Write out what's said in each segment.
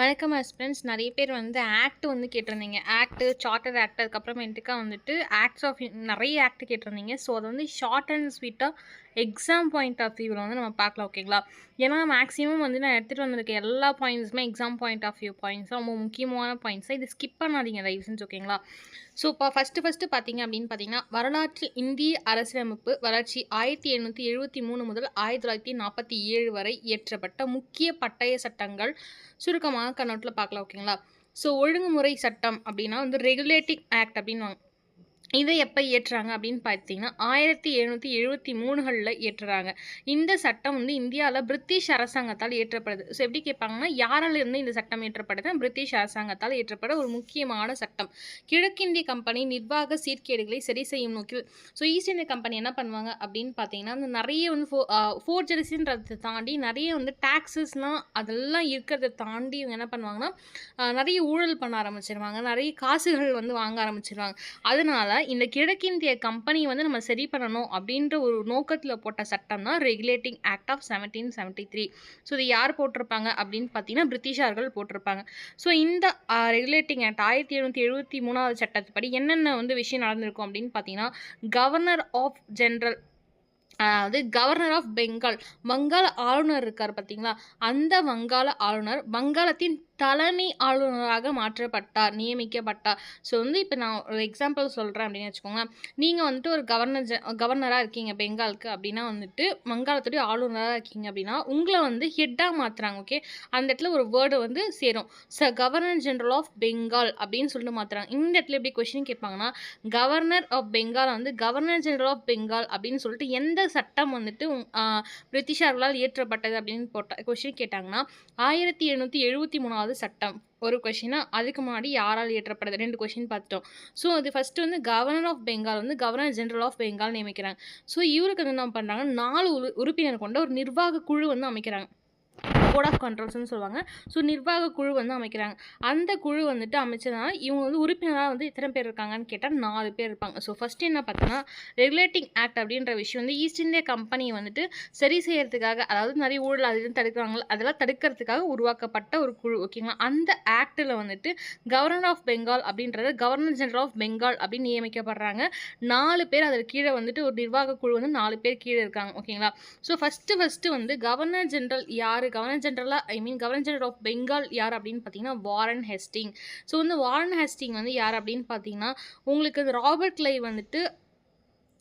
வணக்கம் ஹஸ்பண்ட்ஸ். நிறைய பேர் வந்து ஆக்ட் வந்து கேட்டிருந்தீங்க. ஆக்ட், சார்ட்டர் ஆக்ட், அதுக்கப்புறமேட்டுக்கா வந்துட்டு ஆக்ட்ஸ் ஆஃப் நிறைய ஆக்ட் கேட்டிருந்தீங்க. ஸோ அது வந்து ஷார்ட் அண்ட் ஸ்வீட்டாக எக்ஸாம் பாயிண்ட் ஆஃப் வியூவில் வந்து நம்ம பார்க்கலாம். ஓகேங்களா? ஏன்னா மேக்ஸிமம் வந்து நான் எடுத்துகிட்டு வந்திருக்க எல்லா பாயிண்ட்ஸுமே exam point of view points ரொம்ப முக்கியமான பாயிண்ட்ஸ். இது ஸ்கிப் பண்ணாதீங்க தயவு செஞ்சு. ஓகேங்களா? ஸோ இப்போ ஃபஸ்ட்டு பார்த்தீங்க அப்படின்னு பார்த்தீங்கன்னா, வரலாற்றில் இந்திய அரசியலமைப்பு வளர்ச்சி 1773 முதல் 1947 வரை இயற்றப்பட்ட முக்கிய பட்டய சட்டங்கள் சுருக்கமாக கண்ணோட்டில் பார்க்கலாம். ஓகேங்களா? ஸோ ஒழுங்குமுறை சட்டம் அப்படின்னா வந்து ரெகுலேட்டிங் ஆக்ட் அப்படின்வாங்க. இதை எப்போ இயற்றுறாங்க அப்படின்னு பார்த்தீங்கன்னா 1773களில் இயற்றுறாங்க. இந்த சட்டம் வந்து இந்தியாவில் பிரிட்டிஷ் அரசாங்கத்தால் இயற்றப்படுது. ஸோ எப்படி கேட்பாங்கன்னா, யாரால இருந்து இந்த சட்டம் இயற்றப்படுது? பிரிட்டிஷ் அரசாங்கத்தால் இயற்றப்பட ஒரு முக்கியமான சட்டம். கிழக்கிந்திய கம்பெனி நிர்வாக சீர்கேடுகளை சரி செய்யும் நோக்கில் ஈஸ்ட் இந்திய கம்பெனி என்ன பண்ணுவாங்க அப்படின்னு பார்த்தீங்கன்னா, அந்த நிறைய வந்து ஃபோர்ஜரிஸ்ன்றதை தாண்டி நிறைய வந்து டாக்ஸஸ்லாம் அதெல்லாம் இருக்கிறத தாண்டி இவங்க என்ன பண்ணுவாங்கன்னா, நிறைய ஊழல் பண்ண ஆரம்பிச்சிருவாங்க. நிறைய காசுகள் வந்து வாங்க ஆரம்பிச்சிருவாங்க. அதனால இந்த கிழக்கிந்திய கம்பெனி வந்து நம்ம சரி பண்ணணும் அப்படின்ற ஒரு நோக்கத்தில் போட்ட சட்டம் தான் ரெகுலேட்டிங் ஆக்ட் ஆஃப் 1773. ஸோ இது யார் போட்டிருப்பாங்க அப்படின்னு பார்த்தீங்கன்னா, பிரிட்டிஷார்கள் போட்டிருப்பாங்க. ஸோ இந்த ரெகுலேட்டிங் ஆக்ட் 1773 சட்டத்துப்படி என்னென்ன வந்து விஷயம் நடந்திருக்கும் அப்படின்னு பார்த்தீங்கன்னா, கவர்னர் ஆஃப் ஜென்ரல், அதாவது கவர்னர் ஆஃப் பெங்கால், வங்காள ஆளுநர் இருக்கார் பார்த்தீங்களா, அந்த வங்காள ஆளுநர் வங்காளத்தின் தலைமை ஆளுநராக மாற்றப்பட்டார், நியமிக்கப்பட்டார். ஸோ வந்து இப்போ நான் ஒரு எக்ஸாம்பிள் சொல்கிறேன் அப்படின்னு வச்சுக்கோங்களேன். நீங்கள் வந்துட்டு ஒரு கவர்னராக இருக்கீங்க பெங்காலுக்கு அப்படின்னா, வந்துட்டு வங்காளத்துடைய ஆளுநராக இருக்கீங்க அப்படின்னா உங்களை வந்து ஹெட்டாக மாற்றுறாங்க. ஓகே, அந்த இடத்துல ஒரு வேர்டு வந்து சேரும். கவர்னர் ஜெனரல் ஆஃப் பெங்கால் அப்படின்னு சொல்லிட்டு மாற்றுறாங்க. இந்த இடத்துல எப்படி கொஸ்டின் கேட்பாங்கன்னா, கவர்னர் ஆஃப் பெங்கால் வந்து கவர்னர் ஜெனரல் ஆஃப் பெங்கால் அப்படின்னு சொல்லிட்டு எந்த சட்டம் வந்துட்டு பிரிட்டிஷார்களால் இயற்றப்பட்டது அப்படின்னு கொஸ்டின் கேட்டாங்கன்னா, 1773 சட்டம் ஒரு கொஷினா. அதுக்கு முன்னாடி யாரால் இயற்றப்படுது 2 கொஷின் பார்த்துட்டோம். ஸோ அது ஃபஸ்ட்டு வந்து கவர்னர் ஆஃப் பெங்கால் வந்து கவர்னர் ஜெனரல் ஆஃப் பெங்கால் நியமிக்கிறாங்க. ஸோ இவருக்கு வந்து என்ன பண்ணுறாங்க, 4 உறுப்பினர் கொண்ட ஒரு நிர்வாக குழு வந்து அமைக்கிறாங்க. போர்ட் ஆஃப் கண்ட்ரோல்ஸ்னு சொல்லுவாங்க. ஸோ நிர்வாக குழு வந்து அமைக்கிறாங்க. அந்த குழு வந்துட்டு அமைச்சதுனால இவங்க வந்து உறுப்பினராக வந்து எத்தனை பேர் இருக்காங்கன்னு கேட்டால் 4 பேர் இருப்பாங்க. ஸோ ஃபஸ்ட்டு என்ன பார்த்தோன்னா, ரெகுலேட்டிங் ஆக்ட் அப்படின்ற விஷயம் வந்து ஈஸ்ட் இந்தியா கம்பெனியை வந்துட்டு சரி செய்யறதுக்காக, அதாவது நிறைய ஊழல் அது தடுக்கிறாங்களா, அதெல்லாம் தடுக்கிறதுக்காக உருவாக்கப்பட்ட ஒரு குழு. ஓகேங்களா? அந்த ஆக்டில் வந்துட்டு கவர்னர் ஆஃப் பெங்கால் அப்படின்றது கவர்னர் ஜெனரல் ஆஃப் பெங்கால் அப்படின்னு நியமிக்கப்படுறாங்க. 4 பேர் அதில் கீழே வந்துட்டு ஒரு நிர்வாக குழு வந்து 4 பேர் கீழே இருக்காங்க. ஓகேங்களா? ஸோ ஃபஸ்ட்டு வந்து கவர்னர் ஜெனரல் யார், கவர்னர் ஜெனரல் ஆஃப் பெங்கால் யார் அப்படின்னு பார்த்தீங்கன்னா வாரன் ஹேஸ்டிங். ஸோ வந்து வாரன் ஹேஸ்டிங் வந்து யார் அப்படின்னு பார்த்தீங்கன்னா, உங்களுக்கு ராபர்ட் கிளைவ் வந்துட்டு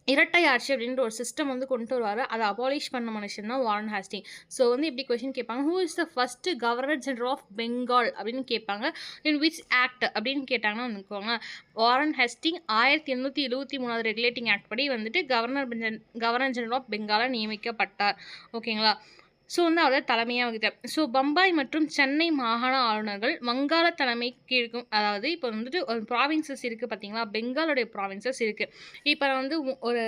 இரட்டை ஆட்சி அப்படின்ற ஒரு சிஸ்டம் வந்து கொண்டு வருவார். அதை அபாலிஷ் பண்ண மனுஷன் தான் வாரன் ஹேஸ்டிங். ஸோ வந்து இப்படி கொஸ்டின் கேட்பாங்க, who is the first governor general of Bengal அப்படின்னு கேட்பாங்க. இன் விச் ஆக்ட் அப்படின்னு கேட்டாங்கன்னா வந்துக்கோங்க, வாரன் ஹேஸ்டிங் 1873 ரெகுலேட்டிங் ஆக்ட் படி வந்துட்டு கவர்னர் ஜெனரல் ஆஃப் பெங்காலாக நியமிக்கப்பட்டார். ஓகேங்களா? ஸோ வந்து அவர் தலைமையாக வகித்தார். ஸோ பம்பாய் மற்றும் சென்னை மாகாண ஆளுநர்கள் வங்காள தலைமை கீழ்க்கும், அதாவது இப்போ வந்துட்டு ஒரு ப்ராவின்சஸ் இருக்குது பார்த்தீங்களா, பெங்காலுடைய ப்ராவின்சஸ் இருக்குது. இப்போ வந்து ஒரு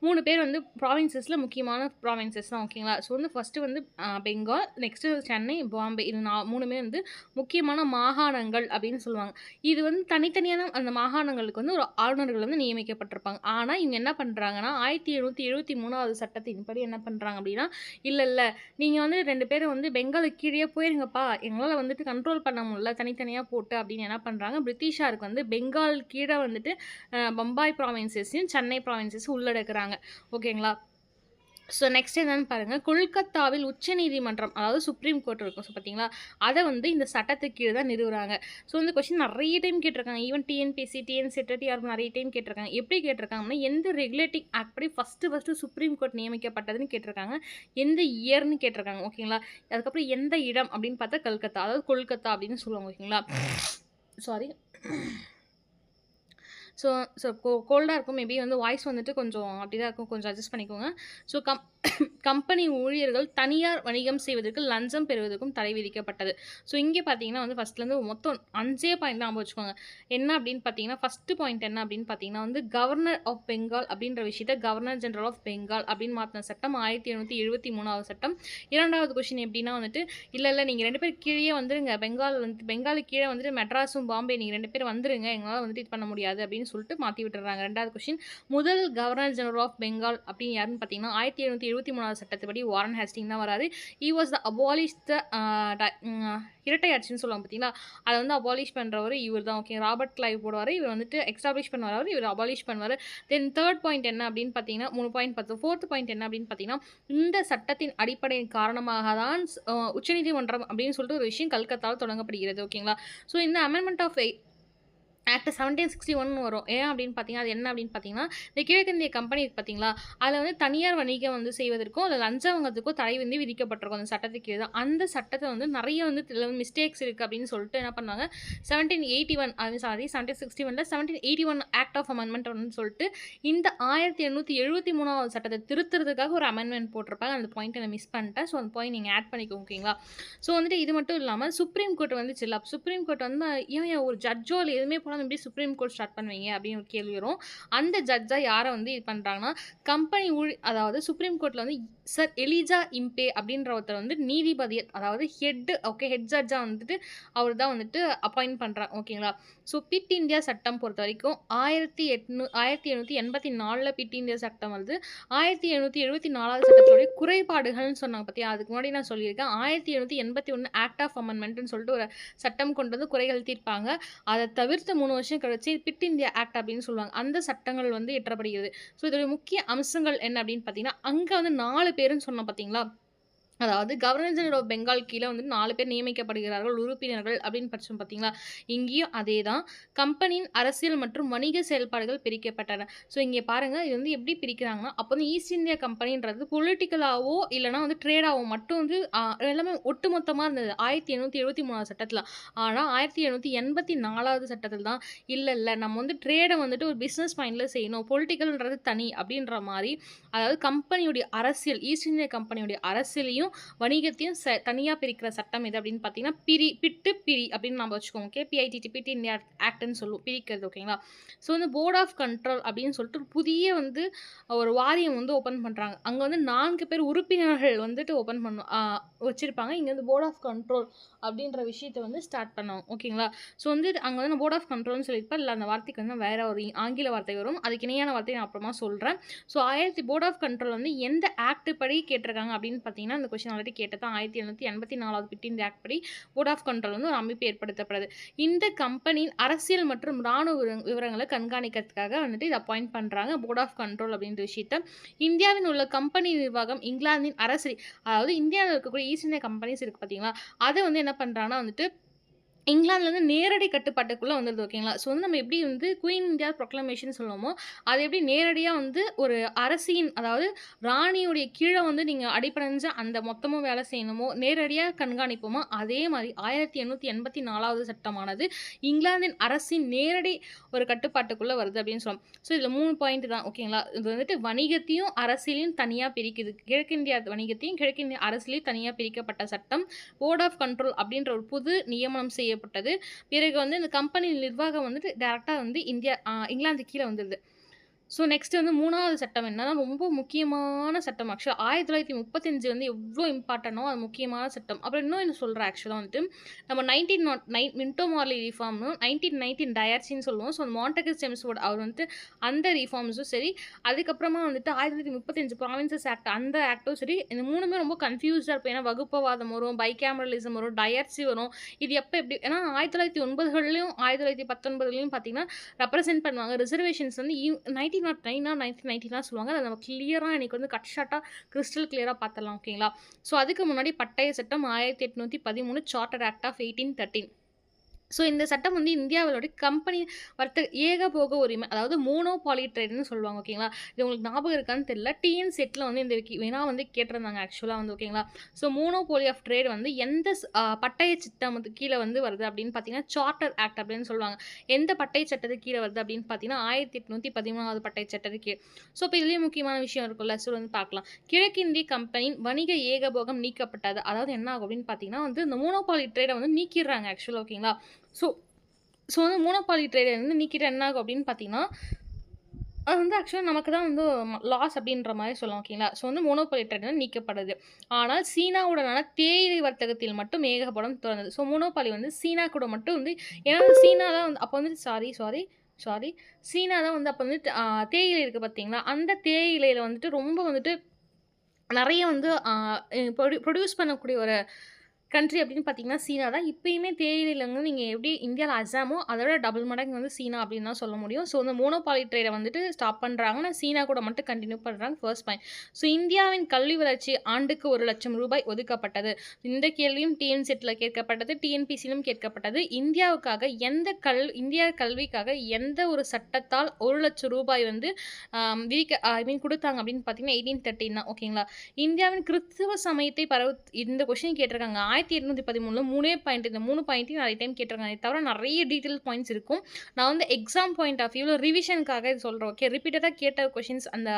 3 பேர் வந்து ப்ராவின்சஸில் முக்கியமான ப்ராவின்சஸ் தான். ஓகேங்களா? ஸோ வந்து ஃபஸ்ட்டு வந்து பெங்கால், நெக்ஸ்ட்டு சென்னை, பாம்பே, இது 3மே வந்து முக்கியமான மாகாணங்கள் அப்படின்னு சொல்லுவாங்க. இது வந்து தனித்தனியான அந்த மாகாணங்களுக்கு வந்து ஒரு ஆளுநர்கள் வந்து நியமிக்கப்பட்டிருப்பாங்க. ஆனால் இவங்க என்ன பண்ணுறாங்கன்னா, 1773 சட்டத்தின்படி என்ன பண்ணுறாங்க அப்படின்னா, இல்லை நீங்கள் வந்து 2 பேரும் வந்து பெங்காலுக்கு கீழே போயிருங்கப்பா, எங்களால் வந்துட்டு கண்ட்ரோல் பண்ண முடியல தனித்தனியாக போட்டு அப்படின்னு என்ன பண்ணுறாங்க, பிரிட்டிஷாருக்கு வந்து பெங்கால் கீழே வந்துட்டு பம்பாய் ப்ராவின்சஸையும் சென்னை ப்ராவின்சஸும் உள்ளடக்குறாங்க. ஓகேங்களா? ஸோ நெக்ஸ்ட் என்னென்னு பாருங்கள், கொல்கத்தாவில் உச்சநீதிமன்றம், அதாவது சுப்ரீம் கோர்ட் இருக்கும். ஸோ பார்த்தீங்களா, அதை வந்து இந்த சட்டத்துக்கு கீழே தான் நிறுவுறாங்க. ஸோ இந்த கொஸ்டின் நிறைய டைம் கேட்டிருக்காங்க. ஈவன் டிஎன்பிஎஸ்சி, டிஆர் நிறைய டைம் கேட்டிருக்காங்க. எப்படி கேட்டிருக்காங்கன்னா, எந்த ரெகுலேட்டிங் ஆக்ட் படி ஃபஸ்ட்டு சுப்ரீம் கோர்ட் நியமிக்கப்பட்டதுன்னு கேட்டிருக்காங்க, எந்த இயர்னு கேட்டிருக்காங்க. ஓகேங்களா? அதுக்கப்புறம் எந்த இடம் அப்படின்னு பார்த்தா கல்கத்தா, அதாவது கொல்கத்தா அப்படின்னு சொல்லுவாங்க. ஓகேங்களா? சாரி. ஸோ கோல்டாக இருக்கும். மேபி வந்து வாய்ஸ் வந்துட்டு கொஞ்சம் அப்படி தான் இருக்கும், கொஞ்சம் அட்ஜஸ்ட் பண்ணிக்கோங்க. ஸோ கம்பெனி ஊழியர்கள் தனியார் வணிகம் செய்வதற்கு லஞ்சம் பெறுவதற்கும் தடை விதிக்கப்பட்டது. ஸோ இங்கே பார்த்தீங்கன்னா வந்து ஃபஸ்ட்லேருந்து மொத்தம் 5 பாயிண்ட் தான் வச்சுக்கோங்க. என்ன அப்படின்னு பார்த்தீங்கன்னா, ஃபஸ்ட்டு பாயிண்ட் என்ன அப்படின்னு பார்த்தீங்கன்னா வந்து கவர்னர் ஆஃப் பெங்கால் அப்படின்ற விஷயத்தை கவர்னர் ஜெனரல் ஆஃப் பெங்கால் அப்படின்னு மாற்றின சட்டம் 1773 சட்டம். 2வது கொஸ்டின் எப்படின்னா வந்துட்டு, இல்லை நீங்கள் 2 பேர் கீழே வந்துருங்க, பெங்காலுக்கு கீழே வந்துட்டு மெட்ராஸும் பாம்பே நீங்கள் 2 பேர் வந்துருங்க, எங்களால் வந்துட்டு இது பண்ண முடியாது அப்படின்னு அப்படின்னு சொல்லிட்டு மாற்றி விட்டுறாங்க. 2வது கொஸ்டின், முதல் கவர்னர் ஜெனரல் ஆஃப் பெங்கால் அப்படின்னு யாருன்னு பார்த்தீங்கன்னா 1773 சட்டத்துப்படி வாரன் ஹேஸ்டிங் தான் வராரு. ஹி வாஸ் த அபாலிஷ் த இரட்டை ஆட்சின்னு சொல்லுவாங்க பார்த்தீங்களா, அதை வந்து அபாலிஷ் பண்ணுறவர் இவர் தான். ஓகே, ராபர்ட் கிளைவ் போடுவார், இவர் வந்துட்டு எக்ஸ்டாப்ளிஷ் பண்ணுவார், இவர் அபாலிஷ் பண்ணுவார். தென் தேர்ட் பாயிண்ட் என்ன அப்படின்னு பார்த்தீங்கன்னா 3 பாயிண்ட் பார்த்து, ஃபோர்த் பாயிண்ட் என்ன அப்படின்னு பார்த்தீங்கன்னா, இந்த சட்டத்தின் அடிப்படையின் காரணமாக தான் உச்சநீதிமன்றம் அப்படின்னு சொல்லிட்டு ஒரு விஷயம் கல்கத்தாவில் தொடங்கப்படுகிறது. ஓகேங்களா, ஸோ இந்த அமெண்ட்மெண்ட் ஆஃப் ஆக்ட் 1761 வரும். ஏன் அப்படின்னு பார்த்தீங்கன்னா, அது என்ன அப்படின்னு பார்த்தீங்கன்னா, இந்த கிழக்கிந்திய கம்பெனி இருக்கு பார்த்தீங்களா, அதில் வந்து தனியார் வணிகம் வந்து செய்வதற்கும் அதில் லஞ்சம் வாங்குறதுக்கும் தடை வந்து விதிக்கப்பட்டிருக்கும் அந்த சட்டத்துக்கு கீழே தான். அந்த சட்டத்தை வந்து நிறைய வந்து மிஸ்டேக்ஸ் இருக்குது அப்படின்னு சொல்லிட்டு என்ன பண்ணாங்க, 1761 1761 ஆக்ட் ஆஃப் அமெண்ட்மெண்ட் சொல்லிட்டு இந்த 1873 சட்டத்தை திருத்துறதுக்காக ஒரு அமெண்ட்மெண்ட் போட்டிருப்பாங்க. அந்த பாயிண்ட்டை நான் மிஸ் பண்ணிட்டேன். ஸோ அந்த பாயிண்ட் நீங்கள் ஆட் பண்ணிக்கோங்க. ஓகேங்களா, ஸோ வந்துட்டு இது மட்டும் இல்லாமல் சுப்ரீம் கோர்ட் வந்துச்சு இல்லை, சுப்ரீம் கோர்ட் வந்து ஏன் ஒரு ஜட்ஜோ இல்லை எதுவுமே எப்படி சுப்ரீம் கோர்ட் ஸ்டார்ட் பண்ணுவீங்க அப்படின்னு ஒரு கேள்வி வரும். அந்த ஜட்ஜா யாரை வந்து இது பண்ணுறாங்கன்னா, கம்பெனி அதாவது சுப்ரீம் கோர்ட்டில் வந்து சார் எலிஜா இம்பே அப்படின்ற ஒருத்தர் வந்து நீதிபதி, அதாவது ஹெட் ஜட்ஜா வந்துட்டு அவர் தான் வந்துட்டு அப்பாயிண்ட் பண்ணுறாங்க. ஓகேங்களா, ஸோ பிட் இந்தியா சட்டம் பொறுத்த வரைக்கும் 1784 பிட் இந்தியா சட்டம் வந்து 1774 சட்டத்துடைய குறைபாடுகள்னு சொன்னாங்க பற்றி, அதுக்கு முன்னாடி நான் சொல்லியிருக்கேன். 1781 ஆக்ட் ஆஃப் அமெண்ட்மெண்ட்னு சொல்லிட்டு ஒரு சட்டம் கொண்டு வந்து குறைகள் தீர்ப்பாங்க. அதை தவிர்த்து 3 வருஷம் கழிச்சு பிட் இந்தியா ஆக்ட் அப்படின்னு சொல்லுவாங்க, அந்த சட்டங்கள் வந்து இயற்றப்படுகிறது. ஸோ இதோட முக்கிய அம்சங்கள் என்ன அப்படின்னு பார்த்தீங்கன்னா, அங்கே வந்து 4 பேருன்னு சொன்னோம் பார்த்தீங்களா, அதாவது கவர்னர் ஜெனரல் ஆஃப் பெங்கால் கீழே வந்து 4 பேர் நியமிக்கப்படுகிறார்கள் உறுப்பினர்கள் அப்படின்னு படிச்சோம் பார்த்தீங்களா, இங்கேயும் அதே தான். கம்பெனியின் அரசியல் மற்றும் வணிக செயல்பாடுகள் பிரிக்கப்பட்டன. ஸோ இங்கே பாருங்கள், இது வந்து எப்படி பிரிக்கிறாங்கன்னா, அப்போ வந்து ஈஸ்ட் இந்தியா கம்பெனின்றது பொலிட்டிக்கலாவோ இல்லைனா வந்து ட்ரேடாவோ மட்டும் வந்து எல்லாமே ஒட்டுமொத்தமாக இருந்தது 1873 சட்டத்தில். ஆனால் 1784 சட்டத்தில் தான் இல்லை நம்ம வந்து ட்ரேடை வந்துட்டு ஒரு பிஸ்னஸ் மைண்டில் செய்யணும், பொலிட்டிக்கல்ன்றது தனி அப்படின்ற மாதிரி, அதாவது கம்பெனியுடைய அரசியல், ஈஸ்ட் இந்தியா கம்பெனியுடைய அரசியலையும் வணிகத்தையும் தனியாக பிரிக்கிற சட்டம் எது அப்படின்னு பார்த்தீங்கன்னா பிரி அப்படின்னு நம்ம வச்சுக்கோங்க. ஓகே, பிஐடிடி பிட் இந்தியா ஆக்ட்னு சொல்லுவோம், பிரிக்கிறது. ஓகேங்களா, ஸோ வந்து போர்ட் ஆஃப் கண்ட்ரோல் அப்படின்னு சொல்லிட்டு புதிய வந்து ஒரு வாரியம் வந்து ஓப்பன் பண்ணுறாங்க. அங்கே வந்து 4 பேர் உறுப்பினர்கள் வந்துட்டு ஓப்பன் வச்சுருப்பாங்க. இங்கே வந்து போர்ட் ஆஃப் கண்ட்ரோல் அப்படின்ற விஷயத்தை வந்து ஸ்டார்ட் பண்ணுவாங்க. ஓகேங்களா, ஸோ வந்து அங்கே வந்து போர்ட் ஆஃப் கண்ட்ரோல்னு சொல்லியிருப்பேன், இல்லை அந்த வார்த்தைக்கு வந்து வேற ஒரு ஆங்கில வார்த்தை வரும், அதுக்கு இணையான வார்த்தையை நான் அப்புறமா சொல்கிறேன். ஸோ போர்ட் ஆஃப் கண்ட்ரோல் வந்து எந்த ஆக்ட் படி கேட்டிருக்காங்க அப்படின்னு பார்த்தீங்கன்னா, இந்த கொஸ்டின் ஆல்ரெடி கேட்டதான், 1784 பிட் இந்தியா ஆக்ட் படி போர்ட் ஆஃப் கண்ட்ரோல் வந்து ஒரு அமைப்பு ஏற்படுத்தப்படுது. இந்த கம்பெனியின் அரசியல் மற்றும் இராணுவ விவரங்களை கண்காணிக்கிறதுக்காக வந்துட்டு இதை அப்பாயிண்ட் பண்ணுறாங்க, போர்ட் ஆஃப் கண்ட்ரோல் அப்படின்ற விஷயத்தை. இந்தியாவில் உள்ள கம்பெனி நிர்வாகம் இங்கிலாந்தின் அரசு, அதாவது இந்தியாவில் இருக்கக்கூடிய ஈஸ்ட் இந்தியா கம்பெனிஸ் இருக்குது பார்த்தீங்களா, அதை வந்து என்ன பண்ணுறாங்கன்னா வந்துட்டு இங்கிலாந்துலேருந்து நேரடி கட்டுப்பாட்டுக்குள்ளே வந்துடுது. ஓகேங்களா, ஸோ வந்து நம்ம எப்படி வந்து குயின் இந்தியா ப்ரொக்ளமேஷன் சொல்லுவோமோ, அது எப்படி நேரடியாக வந்து ஒரு அரசியின், அதாவது ராணியுடைய கீழே வந்து நீங்கள் அடிப்படைஞ்ச அந்த மொத்தமும் வேலை செய்யணுமோ, நேரடியாக கண்காணிப்போமோ, அதே மாதிரி 1884 சட்டமானது இங்கிலாந்தின் அரசின் நேரடி ஒரு கட்டுப்பாட்டுக்குள்ளே வருது அப்படின்னு சொல்லலாம். ஸோ இதில் 3 பாயிண்ட் தான். ஓகேங்களா, இது வந்துட்டு வணிகத்தையும் அரசியலையும் தனியாக பிரிக்குது. கிழக்கிந்தியா வணிகத்தையும் கிழக்கிந்திய அரசியலையும் தனியாக பிரிக்கப்பட்ட சட்டம் போர்ட் ஆஃப் கண்ட்ரோல் அப்படின்ற ஒரு புது நியமனம் செய்யப்பட்டது. பிறகு வந்து இந்த கம்பெனி நிர்வாகம் வந்துட்டு டைரக்டாக வந்து இங்கிலாந்து கீழே வந்துடுது. ஸோ நெக்ஸ்ட் வந்து 3வது சட்டம் என்னன்னா, ரொம்ப முக்கியமான சட்டம். ஆக்சுவலாக 1935 வந்து எவ்வளோ இம்பார்ட்டனோ அது முக்கியமான சட்டம். அப்புறம் இன்னும் சொல்கிறேன், ஆக்சுவலாக வந்துட்டு நம்ம 1909 மின்டோ மார்லி ரிஃபார்மும் 1919 டயர்ச்சின்னு சொல்லுவோம். ஸோ மாண்டகஸ் செம்ஸ்ஃபோர்ட் அவர் வந்துட்டு அந்த ரிஃபார்ம்ஸும் சரி, அதுக்கப்புறமா வந்துட்டு 1935 ப்ராவின்சஸ் ஆக்ட் அந்த ஆக்டும் சரி, இந்த 3மே ரொம்ப கன்ஃபியூஸ்டாக இருக்கும். ஏன்னா வகுப்பவாதம் வரும், பைகேமரலிசம் வரும், டயர்ச்சி வரும். இது எப்போ எப்படி, ஏன்னா 1909 1919 பார்த்தீங்கன்னா ரெப்ரசென்ட் பண்ணுவாங்க. ரிசர்வேஷன்ஸ் வந்து 1909 சொல்லுவாங்க. அதை நம்ம கிளியராக எனக்கு வந்து கட் ஷார்ட்டாக கிறிஸ்டல் கிளியராக பார்த்துடலாம். ஓகேங்களா, ஸோ அதுக்கு முன்னாடி பட்டய சட்டம் 1813 சார்ட்டர் ஆக்ட் ஆஃப் 1813. ஸோ இந்த சட்டம் வந்து இந்தியாவோட கம்பெனி வர்த்தக ஏகபோக உரிமை, அதாவது மோனோபாலி ட்ரேட்னு சொல்லுவாங்க. ஓகேங்களா, இது உங்களுக்கு ஞாபகம் இருக்கான்னு தெரியல, டிஎன் செட்டில் வந்து இந்த வேணா வந்து கேட்டிருந்தாங்க ஆக்சுவலாக வந்து. ஓகேங்களா, ஸோ மோனோபாலி ஆஃப் ட்ரேட் வந்து எந்த பட்டய சட்டம் வந்து கீழே வந்து வருது அப்படின்னு பார்த்தீங்கன்னா சார்ட்டர் ஆக்ட் அப்படின்னு சொல்லுவாங்க. எந்த பட்டய சட்டத்துக்கு கீழே வருது அப்படின்னு பார்த்தீங்கன்னா 1813 பட்டய சட்டத்துக்கு கீழே. ஸோ இப்போ இதுலேயும் முக்கியமான விஷயம் இருக்குல்ல, ஸோ வந்து பார்க்கலாம். கிழக்கிந்திய கம்பெனியின் வணிக ஏகபோகம் நீக்கப்பட்டது. அதாவது என்ன ஆகும் அப்படின்னு பார்த்தீங்கன்னா வந்து இந்த மோனோபாலி ட்ரேடை வந்து நீக்கிடுறாங்க ஆக்சுவலாக. ஓகேங்களா, ஸோ வந்து மோனோபாலி ட்ரேடை வந்து நீக்கிட்டு என்ன ஆகும் அப்படின்னு பார்த்தீங்கன்னா, அது வந்து ஆக்சுவலாக நமக்கு தான் வந்து லாஸ் அப்படின்ற மாதிரி சொல்லலாம். ஓகேங்களா, ஸோ வந்து மோனோபாலி ட்ரேட் வந்து நீக்கப்படுது. ஆனால் சீனாவுடனான தேயிலை வர்த்தகத்தில் மட்டும் ஏகப்படம் திறந்தது. ஸோ மோனோபாலி வந்து சீனா கூட மட்டும் வந்து, ஏன்னா சீனா தான் வந்து அப்போ வந்து சாரி சாரி சீனா தான் வந்து அப்போ வந்து தேயிலை இருக்குது பார்த்தீங்களா, அந்த தேயிலையில் வந்துட்டு ரொம்ப வந்துட்டு நெறைய வந்து ப்ரொடியூஸ் பண்ணக்கூடிய ஒரு கண்ட்ரி அப்படின்னு பார்த்தீங்கன்னா, சீனா தான். இப்பயுமே தேயிலைல வந்து நீங்க எப்படி இந்தியால அசாமோ, அதோட டபுள் மடங்கு வந்து சீனா அப்படின்னு தான் சொல்ல முடியும். ஸோ, இந்த மோனோபாலி ட்ரேட வந்துட்டு ஸ்டாப் பண்றாங்க. ஆனா, சீனா கூட மட்டும் கன்டின்யூ பண்றாங்க. First point. ஸோ, இந்தியாவின் கல்வி வளர்ச்சி ஆண்டுக்கு ₹1,00,000 ஒதுக்கப்பட்டது. இந்த கேள்வியும் செட்ல கேட்கப்பட்டது. டிஎன்பிசியிலும் கேட்கப்பட்டது. இந்திய கல்விக்காக எந்த ஒரு சட்டத்தால் ₹1,00,000 வந்து ஐ மீன் குடுத்தாங்க அப்படின்னு பார்த்தீங்கன்னா, 1813 தான். ஓகேங்களா? இந்தியாவின் கிறிஸ்துவ சமயத்தை இந்த கொஸ்டின் கேட்டிருக்காங்க. 1813ல 3 பாயிண்ட். இந்த 3 பாயிண்ட்டையும் நெறைய டைம் கேட்டிருக்காங்க. இத தவிர நெறைய டீட்டெயில் பாயிண்ட்ஸ் இருக்கும். நான் வந்து எக்ஸாம் பாயிண்ட் ஆஃப் வியூல ரிவிஷனுக்காக இது சொல்றேன். ஓகே. ரிப்பீட்டடா கேட்ட கொஸ்டின்ஸ் அந்த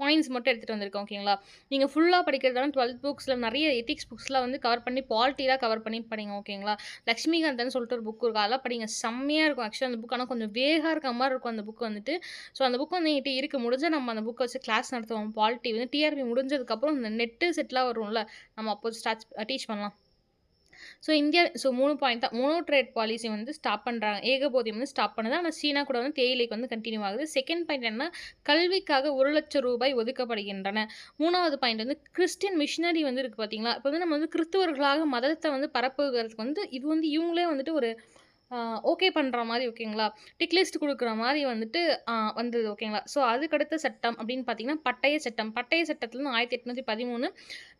பாயிண்ட்ஸ் மட்டும் எடுத்துட்டு வந்திருக்கேன். ஓகேங்களா? நீங்க ஃபுல்லா படிக்கிறதால 12த் புக்ஸ்ல நெறைய எத்திக்ஸ் புக்ஸ்லாம் வந்து கவர் பண்ணி பாலிட்டிலாம் கவர் பண்ணி படிங்க. ஓகேங்களா? லட்சுமிகாந்தன் சொல்லிட்டு ஒரு புக் இருக்கும். அதெல்லாம் படிங்க. செம்மையா இருக்கும். ஆக்சுவலா அந்த புக் ஆனா கொஞ்சம் வேகா இருக்க மாரி இருக்கும் அந்த புக் வந்துட்டு. ஸோ அந்த புக் வந்து என்கிட்ட இருக்கு. முடிஞ்சா நம்ம அந்த புக்க வச்சு கிளாஸ் நடத்துவோம். பாலிட்டி வந்து டிஆர்பி முடிஞ்சதுக்கப்புறம் இந்த நெட்டு செட்லாம் வரும்ல, நம்ம அப்போ டீச் பண்ணலாம். ஸோ 3 பாயிண்ட் தான். மோனோ ட்ரேட் பாலிசி வந்து ஸ்டாப் பண்றாங்க. ஏகபோதியம் வந்து ஸ்டாப் பண்ணுது. ஆனா சீனா கூட வந்து தேயிலைக்கு வந்து கன்டின்யூ ஆகுது. செகண்ட் பாயிண்ட் என்னன்னா, கல்விக்காக ₹1,00,000 ஒதுக்கப்படுகின்றன. 3வது பாயிண்ட் வந்து கிறிஸ்டியன் மிஷனரி வந்து இருக்கு பார்த்தீங்களா? இப்ப வந்து நம்ம வந்து கிறிஸ்தவர்களாக மதத்த வந்து பரப்புகிறதுக்கு வந்து இது வந்து இவங்களே வந்துட்டு ஒரு ஓகே பண்ற மாரி ஓகேங்களா? டிக் லிஸ்ட் குடுக்குற மாரி வந்துட்டு வந்தது ஓகேங்களா? ஸோ அதுக்கடுத்த சட்டம் அப்படின்னு பார்த்தீங்கன்னா, பட்டய சட்டம். பட்டய சட்டத்துல 1813,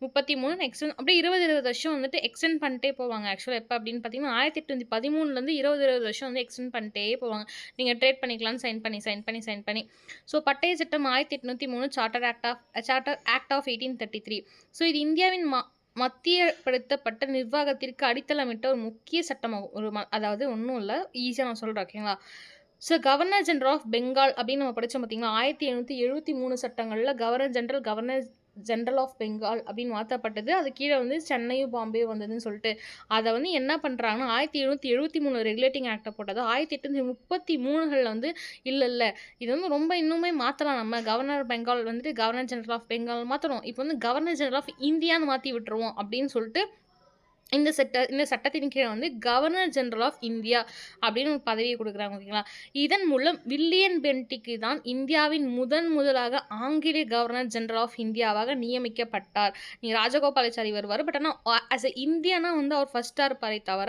33 நெக்ஸ்ட் வந்து அப்படியே 20, 20 வருஷம் வந்துட்டு எக்ஸ்டெண்ட் பண்ணிட்டே போவாங்க. ஆக்சுவலா எப்ப அப்படின்னு பார்த்தீங்கன்னா, 1813லேருந்து 20, 20 வருஷம் வந்து எக்ஸ்டெண்ட் பண்ணிட்டே போவாங்க. நீங்க ட்ரேட் பண்ணிக்கலாம்னு சைன் பண்ணி. ஸோ பட்டய சட்டம் 1803 சார்ட்டர் ஆக்ட் ஆஃப் 1833. ஸோ இது இந்தியாவின் மத்தியப்படுத்தப்பட்ட நிர்வாகத்திற்கு அடித்தளமிட்ட ஒரு முக்கிய சட்டமாகும். அதாவது ஒண்ணும் இல்ல. ஈஸியா நான் சொல்றேன். ஓகேங்களா? So governor general of Bengal அப்படின்னு நம்ம படிச்சோம் பார்த்தீங்களா? 1773 சட்டங்கள்ல கவர்னர் ஜெனரல் ஆஃப் பெங்கால் அப்படின்னு மாத்தப்பட்டது. அது கீழ வந்து சென்னையும், பாம்பேயும் வந்ததுன்னு சொல்லிட்டு, அத வந்து என்ன பண்றாங்கன்னா, 1773 ரெகுலேட்டிங் ஆக்ட்ட போட்டது. 1833கள்ல வந்து இல்ல இது வந்து ரொம்ப இன்னுமே மாத்தலாம் நம்ம. கவர்னர் ஜெனரல் ஆஃப் பெங்கால் மாத்தணும். இப்போ வந்து கவர்னர் ஜெனரல் ஆஃப் இந்தியான்னு மாத்தி விட்டுருவோம் அப்படின்னு சொல்லிட்டு இந்த சட்டத்தின் கீழ வந்து கவர்னர் ஜெனரல் ஆஃப் இந்தியா அப்படின்னு ஒரு பதவிய குடுக்குறாங்க. ஓகேங்களா? இதன் மூலம் வில்லியம் பென்டிக் தான் இந்தியாவின் முதலாக ஆங்கிலேய கவர்னர் ஜெனரல் ஆஃப் இந்தியாவாக நியமிக்கப்பட்டார். நீங்க ராஜகோபாலாச்சாரி வருவாரு. பட் ஆனா ஆஸ் எ இந்தியனா வந்து அவர் ஃபர்ஸ்ட்டா இருப்பாரே தவிர,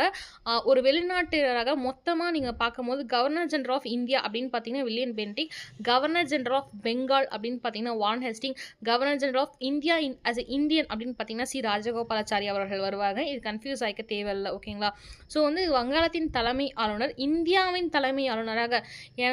ஒரு வெளிநாட்டினராக மொத்தமா நீங்க பார்க்கும்போது கவர்னர் ஜெனரல் ஆஃப் இந்தியா அப்படின்னு பார்த்தீங்கன்னா William Bentinck, governor general of Bengal அப்படின்னு பார்த்தீங்கன்னா Warren Hastings, governor general of India as a Indian அப்படின்னு பார்த்தீங்கன்னா சி. ராஜகோபாலாச்சாரி அவர்கள் வருவாங்க. இது கன்ஃபியூஸ் ஆயிக்க தேவையில்ல. ஓகேங்களா? ஸோ வந்து வங்காளத்தின் தலைமை ஆளுநர் இந்தியாவின் தலைமை ஆளுநராக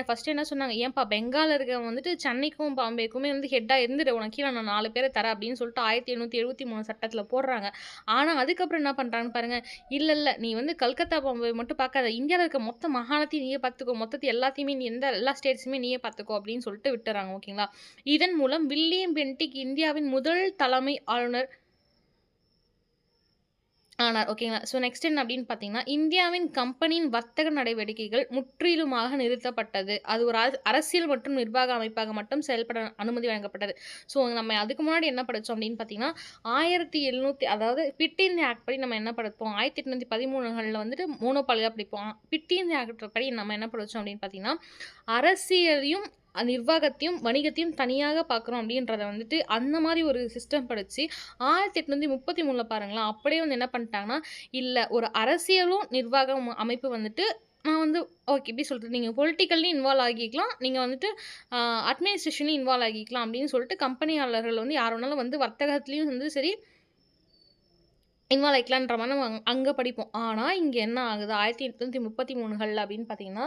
ஃபர்ஸ்ட் என்ன சொன்னாங்க, ஏன்பா பெங்கால்ல இருக்கவன் வந்துட்டு சென்னைக்கும், பாம்பேக்குமே வந்து ஹெட்டா இருந்துரு. உனக்கு கீழ நான் 4 பேர தரேன் அப்படின்னு சொல்லிட்டு 1773 சட்டத்துல போடுறாங்க. ஆனா அதுக்கப்புறம் என்ன பண்றாங்கன்னு பாருங்க. இல்ல நீ வந்து கல்கத்தா, பாம்பே மட்டும் பார்க்காத. இந்தியால இருக்க மொத்த மாகாணத்தையும் நீயே பார்த்துக்கோ. எல்லாத்தையுமே நீ எல்லா ஸ்டேட்ஸுமே நீயே பார்த்துக்கோ அப்படின்னு சொல்லிட்டு விட்டுறாங்க. ஓகேங்களா? இதன் மூலம் வில்லியம் பென்டிக் இந்தியாவின் முதல் தலைமை ஆளுநர் ஆனார். ஓகேங்களா? ஸோ நெக்ஸ்ட் என்ன அப்படின்னு பார்த்தீங்கன்னா, இந்தியாவின் கம்பெனியின் வர்த்தக நடவடிக்கைகள் முற்றிலுமாக நிறுத்தப்பட்டது. அது ஒரு அரசியல் மற்றும் நிர்வாக அமைப்பாக மட்டும் செயல்பட அனுமதி வழங்கப்பட்டது. ஸோ நம்ம அதுக்கு முன்னாடி என்ன படிச்சோம் அப்படின்னு பார்த்தீங்கன்னா, 1700 அதாவது பிட் இந்தியா ஆக்ட் படி நம்ம என்ன படிப்போம், 1813கள்ல வந்துட்டு மோனோபாலி தான் படிப்போம். பிட் இந்தியா ஆக்ட் படி நம்ம என்ன படிச்சோம் அப்படின்னு பார்த்தீங்கன்னா, அரசியலையும் நிர்வாகத்தையும், வணிகத்தையும் தனியாக பார்க்குறோம் அப்படின்றத வந்துட்டு அந்த மாரி ஒரு சிஸ்டம் படிச்சு 1833ல பாருங்களேன், அப்படியே வந்து என்ன பண்ணிட்டாங்கன்னா, இல்ல ஒரு அரசியலும் நிர்வாகம் அமைப்பு வந்துட்டு நான் வந்து ஓகே எப்படி சொல்றது, நீங்க பொலிட்டிக்கல்லயும் இன்வால்வ் ஆகிக்கலாம். நீங்க வந்துட்டு அட்மினிஸ்ட்ரேஷன்லயும் இன்வால்வ் ஆகிக்கலாம் அப்படின்னு சொல்லிட்டு கம்பெனியாளர்கள் வந்து யார் வேணாலும் வந்து வர்த்தகத்திலயும் வந்து சரி இன்வால்வ் ஆயிக்கலான்ற மாரி நம்ம அங்க படிப்போம். ஆனா, இங்க என்ன ஆகுது 1833கள்ல அப்படின்னு பார்த்தீங்கன்னா,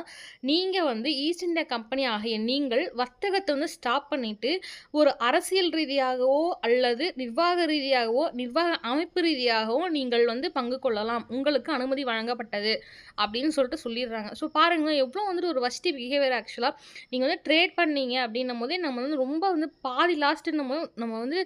நீங்க வந்து ஈஸ்ட் இந்தியா கம்பெனி ஆகிய நீங்கள் வர்த்தகத்த வந்து ஸ்டாப் பண்ணிட்டு, ஒரு அரசியல் ரீதியாகவோ, அல்லது நிர்வாக ரீதியாகவோ, நிர்வாக அமைப்பு ரீதியாகவோ நீங்கள் வந்து பங்கு கொள்ளலாம். உங்களுக்கு அனுமதி வழங்கப்பட்டது. அப்படின்னு சொல்லிட்டு சொல்லிடுறாங்க. ஸோ பாருங்க எவ்வளோ வந்துட்டு ஒரு வர்ஸ்ட் பிஹேவியர் ஆக்சுவலா. நீங்க வந்து ட்ரேட் பண்ணீங்க அப்படின்னும்போதே நம்ம வந்து ரொம்ப வந்து பாதி நம்ம வந்து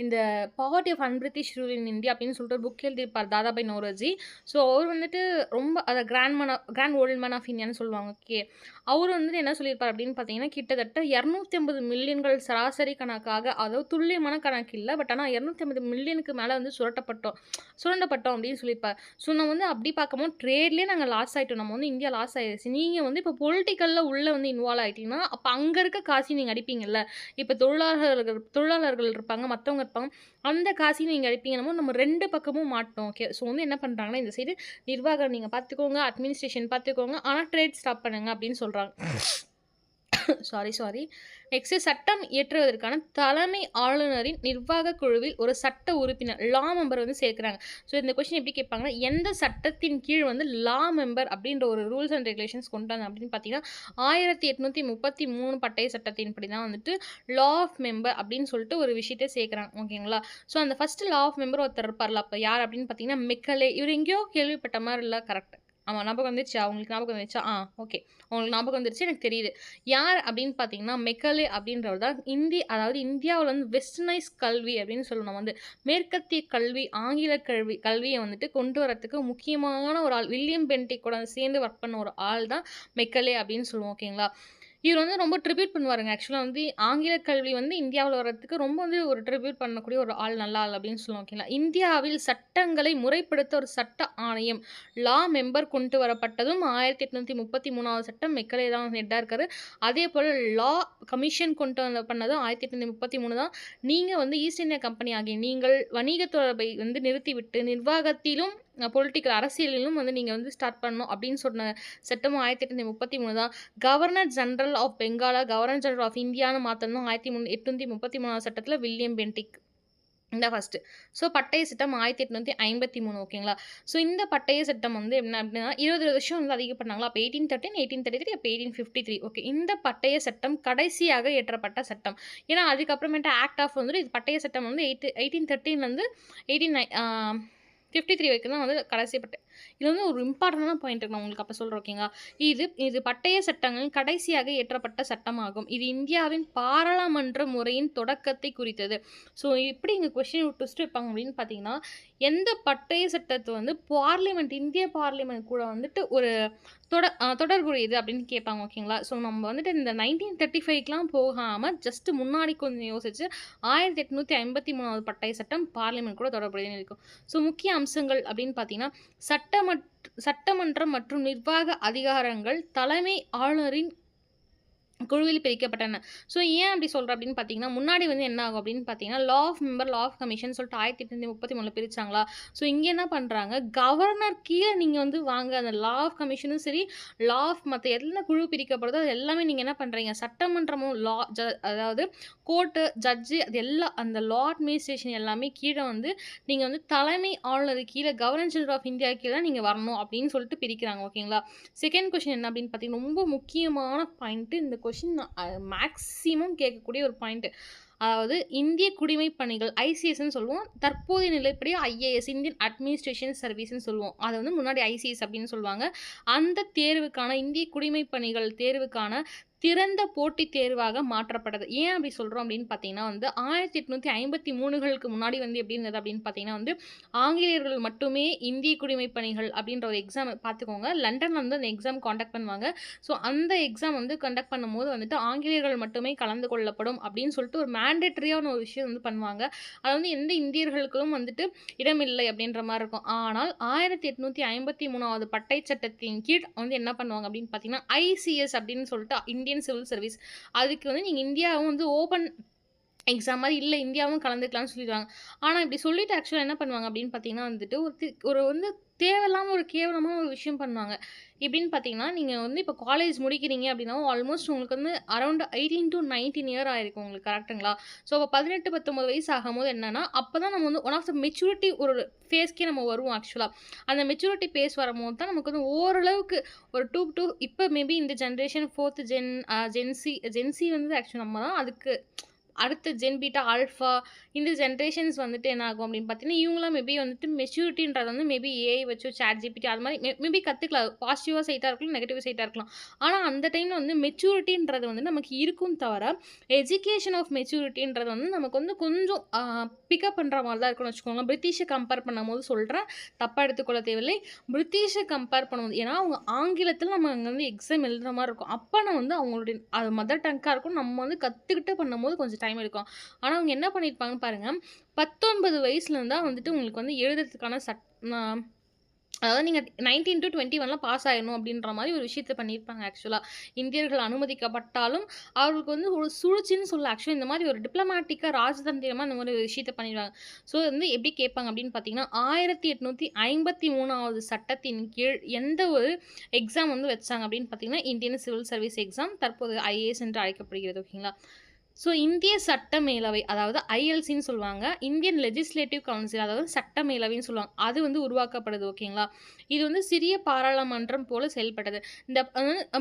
இந்த poverty of unBritish rule in India அப்படின்னு சொல்லிட்டு ஒரு புக் எழுதியிருப்பார் தாதாபாய் நௌரோஜி. ஸோ அவர் வந்துட்டு ரொம்ப அத கிராண்ட் ஓல்ட் மேன் ஆஃப் இந்தியான்னு சொல்லுவாங்க. ஓகே. அவரு வந்துட்டு என்ன சொல்லியிருப்பார் அப்படின்னு பார்த்தீங்கன்னா, கிட்டத்தட்ட 250 மில்லியன்கள் சராசரி கணக்காக, அதாவது துல்லியமான கணக்கு இல்ல. பட் ஆனா 250 மில்லியனுக்கு மேல வந்து சுரண்டப்பட்டோம் அப்படின்னு சொல்லியிருப்பார். ஸோ நம்ம வந்து அப்படி பார்க்கும்போது ட்ரேட்லயே நாங்க லாஸ் ஆயிட்டோம். நம்ம வந்து இந்தியா லாஸ் ஆயிருச்சு. நீங்க வந்து இப்போ பொலிட்டிக்கல்ல உள்ள வந்து இன்வால்வ் ஆயிட்டீங்கன்னா, அப்ப அங்க இருக்க காசையும் நீங்க அடிப்பீங்கல்ல. இப்ப தொழிலாளர்கள் இருப்பாங்க, மத்தவங்க இருப்பாங்க. அந்த காசையும் நீங்க அடிப்பீங்கன்னும்போது நம்ம 2 பக்கமும் மாட்டோம். ஓகே. ஸோ வந்து என்ன பண்றாங்கன்னா, இந்த சைடு நிர்வாகம் நீங்க பார்த்துக்கோங்க, அட்மினிஸ்ட்ரேஷன் பார்த்துக்கோங்க. ஆனா ட்ரேட் ஸ்டாப் பண்ணுங்க அப்படின்னு சொல்றாங்க. சாரி. நெக்ஸ்ட் சட்டம் இயற்றுவதற்கான தலைமை ஆளுநரின் நிர்வாக குழுவில் ஒரு சட்ட உறுப்பினர் லா மெம்பர் வந்து சேர்க்கிறாங்க. ஸோ இந்த கொஸ்டின் எப்படி கேட்பாங்கன்னா, எந்த சட்டத்தின் கீழ் வந்து லா மெம்பர் அப்படின்ற ஒரு ரூல்ஸ் அண்ட் ரெகுலேஷன்ஸ் கொண்டு வந்தாங்க அப்படின்னு பார்த்தீங்கன்னா, 1833 பட்டய சட்டத்தின்படி தான் வந்துட்டு லா ஆஃப் மெம்பர் அப்படின்னு சொல்லிட்டு ஒரு விஷயத்தை சேர்க்குறாங்க. ஓகேங்களா? ஸோ அந்த ஃபர்ஸ்ட் லா ஆஃப் மெம்பர் ஒருத்தர் இருப்பார்ல, அப்போ யார் அப்படின்னு பார்த்தீங்கன்னா மெக்கலே. இவர் எங்கேயோ கேள்விப்பட்ட மாதிரி இல்லை. கரெக்ட். ஆமா, ஞாபகம் வந்துருச்சா? உங்களுக்கு ஞாபகம் வந்துருச்சா? ஓகே. உங்களுக்கு ஞாபகம் வந்துருச்சு. எனக்கு தெரியுது. யார் அப்படின்னு பார்த்தீங்கன்னா, மெக்கலே அப்படின்றவர் தான் அதாவது இந்தியாவுல வந்து வெஸ்டர்னைஸ் கல்வி அப்படின்னு சொல்லணும். நம்ம வந்து மேற்கத்திய கல்வி, ஆங்கில கல்விய வந்துட்டு கொண்டு வரதுக்கு முக்கியமான ஒரு ஆள். வில்லியம் பென்டிக் கூட சேர்ந்து ஒர்க் பண்ண ஒரு ஆள் தான் மெக்கலே அப்படின்னு சொல்லுவோம். ஓகேங்களா? இவர் வந்து ரொம்ப ட்ரிபியூட் பண்ணுவாருங்க. ஆக்சுவலா வந்து ஆங்கில கல்வி வந்து இந்தியாவுல வர்றதுக்கு ரொம்ப வந்து ஒரு ட்ரிபியூட் பண்ணக்கூடிய ஒரு ஆள், நல்ல ஆள் அப்படின்னு சொல்லுவோம். ஓகேங்களா? இந்தியாவில் சட்டங்களை முறைப்படுத்த ஒரு சட்ட ஆணையம், லா மெம்பர் கொண்டு வரப்பட்டதும் 1833வது சட்டம். மெக்கலே தான் ஹெட்டா இருக்காரு. அதேபோல லா கமிஷன் பண்ணதும் 1833 தான். நீங்க வந்து ஈஸ்ட் இந்தியா கம்பெனி ஆகிய நீங்கள் வணிக தொடர்பை வந்து நிறுத்திவிட்டு நிர்வாகத்திலும் பொலிட்டிக்கல் அரசியலிலும் வந்து நீங்க வந்து ஸ்டார்ட் பண்ணணும் அப்படின்னு சொன்ன சட்டமும் 1833 தான். கவர்னர் ஜெனரல் ஆஃப் பெங்காலா கவர்னர் ஜெனரல் ஆஃப் இந்தியான்னு மாத்தணும் 1833வது சட்டத்துல வில்லியம் பென்டிக். இந்த ஃபர்ஸ்ட். ஸோ பட்டய சட்டம் 1853. ஓகேங்களா? ஸோ இந்த பட்டய சட்டம் வந்து என்ன அப்படின்னா 20 வருஷம் வந்து அதிகம் பண்ணாங்களா? அப்போ 1813, 1833, அப்போ 1853. ஓகே. இந்த பட்டய சட்டம் கடைசியாக இயற்றப்பட்ட சட்டம். ஏன்னா அதுக்கப்புறமேட்டு ஆக்ட் ஆஃப் வந்துட்டு இது பட்டய சட்டம் வந்து 1813 1853 வரைக்கும் தான் வந்து கடைசி பட்டை. இது வந்து ஒரு இம்பார்ட்டன்டான பாயிண்ட் நான் உங்களுக்கு அப்போ சொல்கிறேன். ஓகேங்களா? இது பட்டய சட்டங்கள் கடைசியாக இயற்றப்பட்ட சட்டமாகும். இது இந்தியாவின் பாராளுமன்ற முறையின் தொடக்கத்தை குறித்தது. ஸோ எப்படி இங்கே கொஸ்டின் ட்விஸ்ட் வைப்பாங்க அப்படின்னு பார்த்தீங்கன்னா, எந்த பட்டய சட்டத்தை வந்து இந்திய பார்லிமெண்ட் கூட வந்துட்டு ஒரு தொடர்புடையது அப்படின்னு கேட்பாங்க. ஓகேங்களா? ஸோ நம்ம வந்துட்டு இந்த 1935லாம் போகாமல் ஜஸ்ட் முன்னாடி கொஞ்சம் யோசிச்சு 1853வது பட்டய சட்டம் பார்லிமெண்ட் கூட தொடர்புடையதுன்னு இருக்கும். ஸோ முக்கிய அம்சங்கள் அப்படின்னு பார்த்தீங்கன்னா, சட்டமன்றம் மற்றும் நிர்வாக அதிகாரங்கள் தலைமை ஆளுநரின் குழுவில் பிரிக்கப்பட்டன. ஸோ ஏன் அப்படி சொல்கிறேன் அப்படின்னு பார்த்தீங்கன்னா, முன்னாடி வந்து என்ன ஆகும் அப்படின்னு பார்த்தீங்கன்னா, law of member, law of commission சொல்லிட்டு 1833 பிரிச்சாங்களா? ஸோ இங்கே என்ன பண்ணுறாங்க, கவர்னர் கீழே நீங்கள் வந்து வாங்க. அந்த லா ஆஃப் கமிஷனும் சரி, லா ஆஃப் மற்ற என்ன குழு பிரிக்கப்படுதோ அது எல்லாமே நீங்கள் என்ன பண்ணுறீங்க, சட்டமன்றமும் அதாவது கோர்ட்டு, ஜட்ஜு, அது எல்லாம் அந்த லா அட்மினிஸ்ட்ரேஷன் எல்லாமே கீழே வந்து நீங்கள் வந்து தலைமை ஆளுநர் கீழே கவர்னர் ஜெனரல் ஆஃப் இந்தியா கீழே நீங்கள் வரணும் அப்படின்னு சொல்லிட்டு பிரிக்கிறாங்க. ஓகேங்களா? செகண்ட் கொஸ்டின் என்ன அப்படின்னு பார்த்தீங்கன்னா, ரொம்ப முக்கியமான பாயிண்ட்டு. இந்த கொஸ்டின் மேக்ஸிமம் கேட்கக்கூடிய ஒரு பாயிண்ட். அதாவது இந்திய குடிமைப் பணிகள் ஐசிஎஸ்ன்னு சொல்லுவோம். தற்போதைய நிலைப்படி ஐஏஎஸ் இந்தியன் அட்மினிஸ்ட்ரேஷன் சர்வீஸ்ன்னு சொல்லுவோம். அதை வந்து முன்னாடி ஐசிஎஸ் அப்படின்னு சொல்லுவாங்க. அந்த தேர்வுக்கான இந்திய குடிமைப் பணிகள் தேர்வுக்கான திறந்த போட்டித் தேர்வாக மாற்றப்பட்டது. ஏன் அப்படி சொல்கிறோம் அப்படின்னு பார்த்தீங்கன்னா வந்து 1853களுக்கு முன்னாடி வந்து எப்படி இருந்தது அப்படின்னு பார்த்தீங்கன்னா வந்து ஆங்கிலேயர்கள் மட்டுமே இந்திய குடிமைப் பணிகள் அப்படின்ற ஒரு எக்ஸாம் பார்த்துக்கோங்க. லண்டனில் வந்து அந்த எக்ஸாம் காண்டக்ட் பண்ணுவாங்க. ஸோ அந்த எக்ஸாம் வந்து கண்டக்ட் பண்ணும்போது வந்துட்டு ஆங்கிலேயர்கள் மட்டுமே கலந்து கொள்ளப்படும் அப்படின்னு சொல்லிட்டு ஒரு மேண்டேட்டரியான ஒரு விஷயம் வந்து பண்ணுவாங்க. அது வந்து எந்த இந்தியர்களுக்கும் வந்துட்டு இடமில்லை அப்படின்ற மாதிரி இருக்கும். ஆனால் 1853வது பட்டை சட்டத்தின் கீழ் வந்து என்ன பண்ணுவாங்க அப்படின்னு பார்த்தீங்கன்னா, ஐசிஎஸ் அப்படின்னு சொல்லிட்டு இந்தியன் சிவில் சர்வீஸ், அதுக்கு வந்து நீங்கள் இந்தியாவும் வந்து ஓப்பன் எக்ஸாம் மாதிரி இல்லை, இந்தியாவும் கலந்துக்கலாம்னு சொல்லிடுவாங்க. ஆனால் இப்படி சொல்லிட்டு ஆக்சுவலாக என்ன பண்ணுவாங்க அப்படின்னு பார்த்தீங்கன்னா வந்துட்டு ஒரு வந்து தேவையில்லாமல் ஒரு கேவலமான ஒரு விஷயம் பண்ணுவாங்க. எப்படின்னு பார்த்தீங்கன்னா, நீங்கள் வந்து இப்போ காலேஜ் முடிக்கிறீங்க அப்படின்னா ஆல்மோஸ்ட் உங்களுக்கு வந்து அரௌண்ட் 18 to 19 இயர் ஆயிருக்கும் உங்களுக்கு. கரெக்ட்டுங்களா? ஸோ அப்போ 18, 19 வயசு ஆகும்போது என்னன்னா, அப்போ தான் நம்ம வந்து ஒன் ஆஃப் த மெச்சூரிட்டி ஒரு ஃபேஸ்க்கே நம்ம வருவோம் ஆக்சுவலாக. அந்த மெச்சூரிட்டி ஃபேஸ் வரும்போது தான் நமக்கு வந்து ஓரளவுக்கு ஒரு 2 இப்போ மேபி இந்த ஜென்ரேஷன் 4th ஜென்சி வந்து ஆக்சுவலி நம்ம தான் அதுக்கு அடுத்த ஜென் பீட்டா ஆல்ஃபா இந்த ஜென்ரேஷன்ஸ் வந்துட்டு என்ன ஆகும் அப்படின்னு பார்த்தீங்கன்னா, இவங்களாம் மேபி வந்துட்டு மெச்சூரிட்டின்றது வந்து மேபி ஏஐ வச்சு சாட் ஜிபிடி அது மாதிரி மேபி கற்றுக்கலாம். பாசிட்டிவாக சைட்டாக இருக்கலாம், நெகட்டிவ் சைட்டாக இருக்கலாம். ஆனால் அந்த டைமில் வந்து மெச்சூரிட்டின்றது வந்து நமக்கு இருக்கும் தவிர எஜுகேஷன் ஆஃப் மெச்சூரிட்டின்றது வந்து நமக்கு வந்து கொஞ்சம் பிக்கப் பண்ணுற மாதிரி தான் இருக்கும்னு வச்சுக்கோங்களேன். பிரிட்டிஷை கம்பேர் பண்ணும்போது சொல்கிறேன், தப்பாக எடுத்துக்கொள்ள தேவையில்லை. பிரிட்டிஷை கம்பேர் பண்ணும்போது ஏன்னா அவங்க ஆங்கிலத்தில் நம்ம அங்கே வந்து எக்ஸாம் எழுதுகிற மாதிரி இருக்கும். அப்போ நான் வந்து அவங்களுடைய அது மதர் டங்காக இருக்கும். நம்ம வந்து கற்றுக்கிட்டு பண்ணும்போது கொஞ்சம் டைம் எடுக்கும். ஆனால் அவங்க என்ன பண்ணியிருப்பாங்கன்னு பாருங்கள், 19 வயசுலேருந்து தான் வந்துட்டு உங்களுக்கு வந்து எழுதுறதுக்கான அதாவது நீங்கள் 19 to 21 பாஸ் ஆயிடணும் அப்படின்ற மாதிரி ஒரு விஷயத்த பண்ணியிருப்பாங்க. ஆக்சுவலாக இந்தியர்கள் அனுமதிக்கப்பட்டாலும் அவர்களுக்கு வந்து ஒரு சுழற்சின்னு சொல்ல ஆக்சுவலாக இந்த மாதிரி ஒரு டிப்ளமேட்டிக்காக ராஜதந்திரமாக இந்த மாதிரி ஒரு விஷயத்த பண்ணிடுவாங்க. ஸோ வந்து எப்படி கேட்பாங்க அப்படின்னு பார்த்தீங்கன்னா 1853வது சட்டத்தின் கீழ் எந்த ஒரு எக்ஸாம் வந்து வச்சாங்க அப்படின்னு பார்த்தீங்கன்னா இந்தியன் சிவில் சர்வீஸ் எக்ஸாம், தற்போது ஐஏஎஸ் என்று அழைக்கப்படுகிறது. ஓகேங்களா. ஸோ இந்திய சட்ட மேலவை, அதாவது ஐஎல்சின்னு சொல்லுவாங்க, இந்தியன் லெஜிஸ்லேட்டிவ் கவுன்சில், அதாவது சட்ட மேலவைன்னு சொல்லுவாங்க, அது வந்து உருவாக்கப்படுது. ஓகேங்களா. இது வந்து சிறிய பாராளுமன்றம் போல செயல்பட்டது. இந்த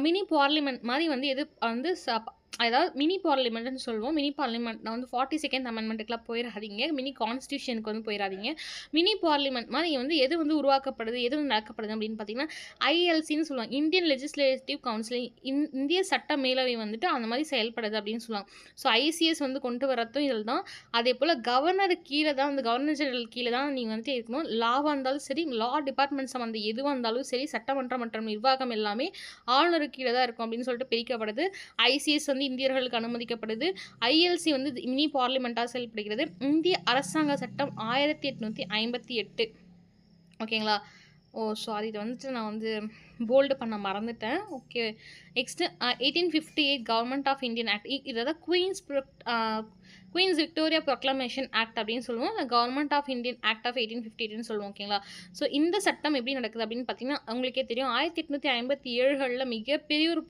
மினி பார்லிமெண்ட் மாதிரி வந்து எது வந்து அதாவது மினி பார்லிமெண்ட்னு சொல்லுவோம். மினி பார்லிமெண்ட் வந்து 42nd அமெண்ட்மெண்ட்டுக்குலாம் போயிடாதீங்க, மினி கான்ஸ்டியூஷனுக்கு வந்து போயிடாதீங்க. மினி பார்லிமெண்ட் மாதிரி வந்து எது வந்து உருவாக்கப்படுது, எது வந்து நடக்கப்படுது அப்படின்னு பார்த்தீங்கன்னா ஐஎல்சின்னு சொல்லுவாங்க, இந்தியன் லெஜிஸ்லேட்டிவ் கவுன்சில், இந்திய சட்ட மேலவை வந்துட்டு அந்த மாதிரி செயல்படுது அப்படின்னு சொல்லுவாங்க. ஸோ ஐசிஎஸ் வந்து கொண்டு வரதும் இதில் தான். அதே போல் கவர்னர் கீழே தான் வந்து கவர்னர் ஜெனரல் கீழே தான் நீங்கள் வந்துட்டு இருக்கணும். லாவாக இருந்தாலும் சரி, லா டிபார்ட்மெண்ட் சம்மந்த எதுவாக இருந்தாலும் சரி, சட்டமன்றம் மற்றும் நிர்வாகம் எல்லாமே ஆளுநருக்கு கீழே தான் இருக்கும் அப்படின்னு சொல்லிட்டு பிரிக்கப்படுது. ஐசிஎஸ் வந்து இந்தியர்களுக்கு அனுமதிக்கப்படுது. ஐஎல்சி வந்து மினி பார்லிமெண்ட்டாக செயல்படுகிறது. இந்திய அரசாங்க சட்டம் 1858. ஓகேங்களா. சாரி, இது வந்துட்டு நான் வந்து போல்டு பண்ண மறந்துட்டேன். Okay. Next 1858 government of Indian act. இதை குயின்ஸ் விக்டோரியா ப்ரொக்ளமேஷன் ஆக்ட் அப்படின்னு சொல்லுவோம். Government of Indian act of 1858 சொல்லுவோம். ஓகேங்களா. ஸோ இந்த சட்டம் எப்படி நடக்குது அப்படின்னு பார்த்தீங்கன்னா உங்களுக்கே தெரியும், 1857களில் மிகப்பெரிய ஒரு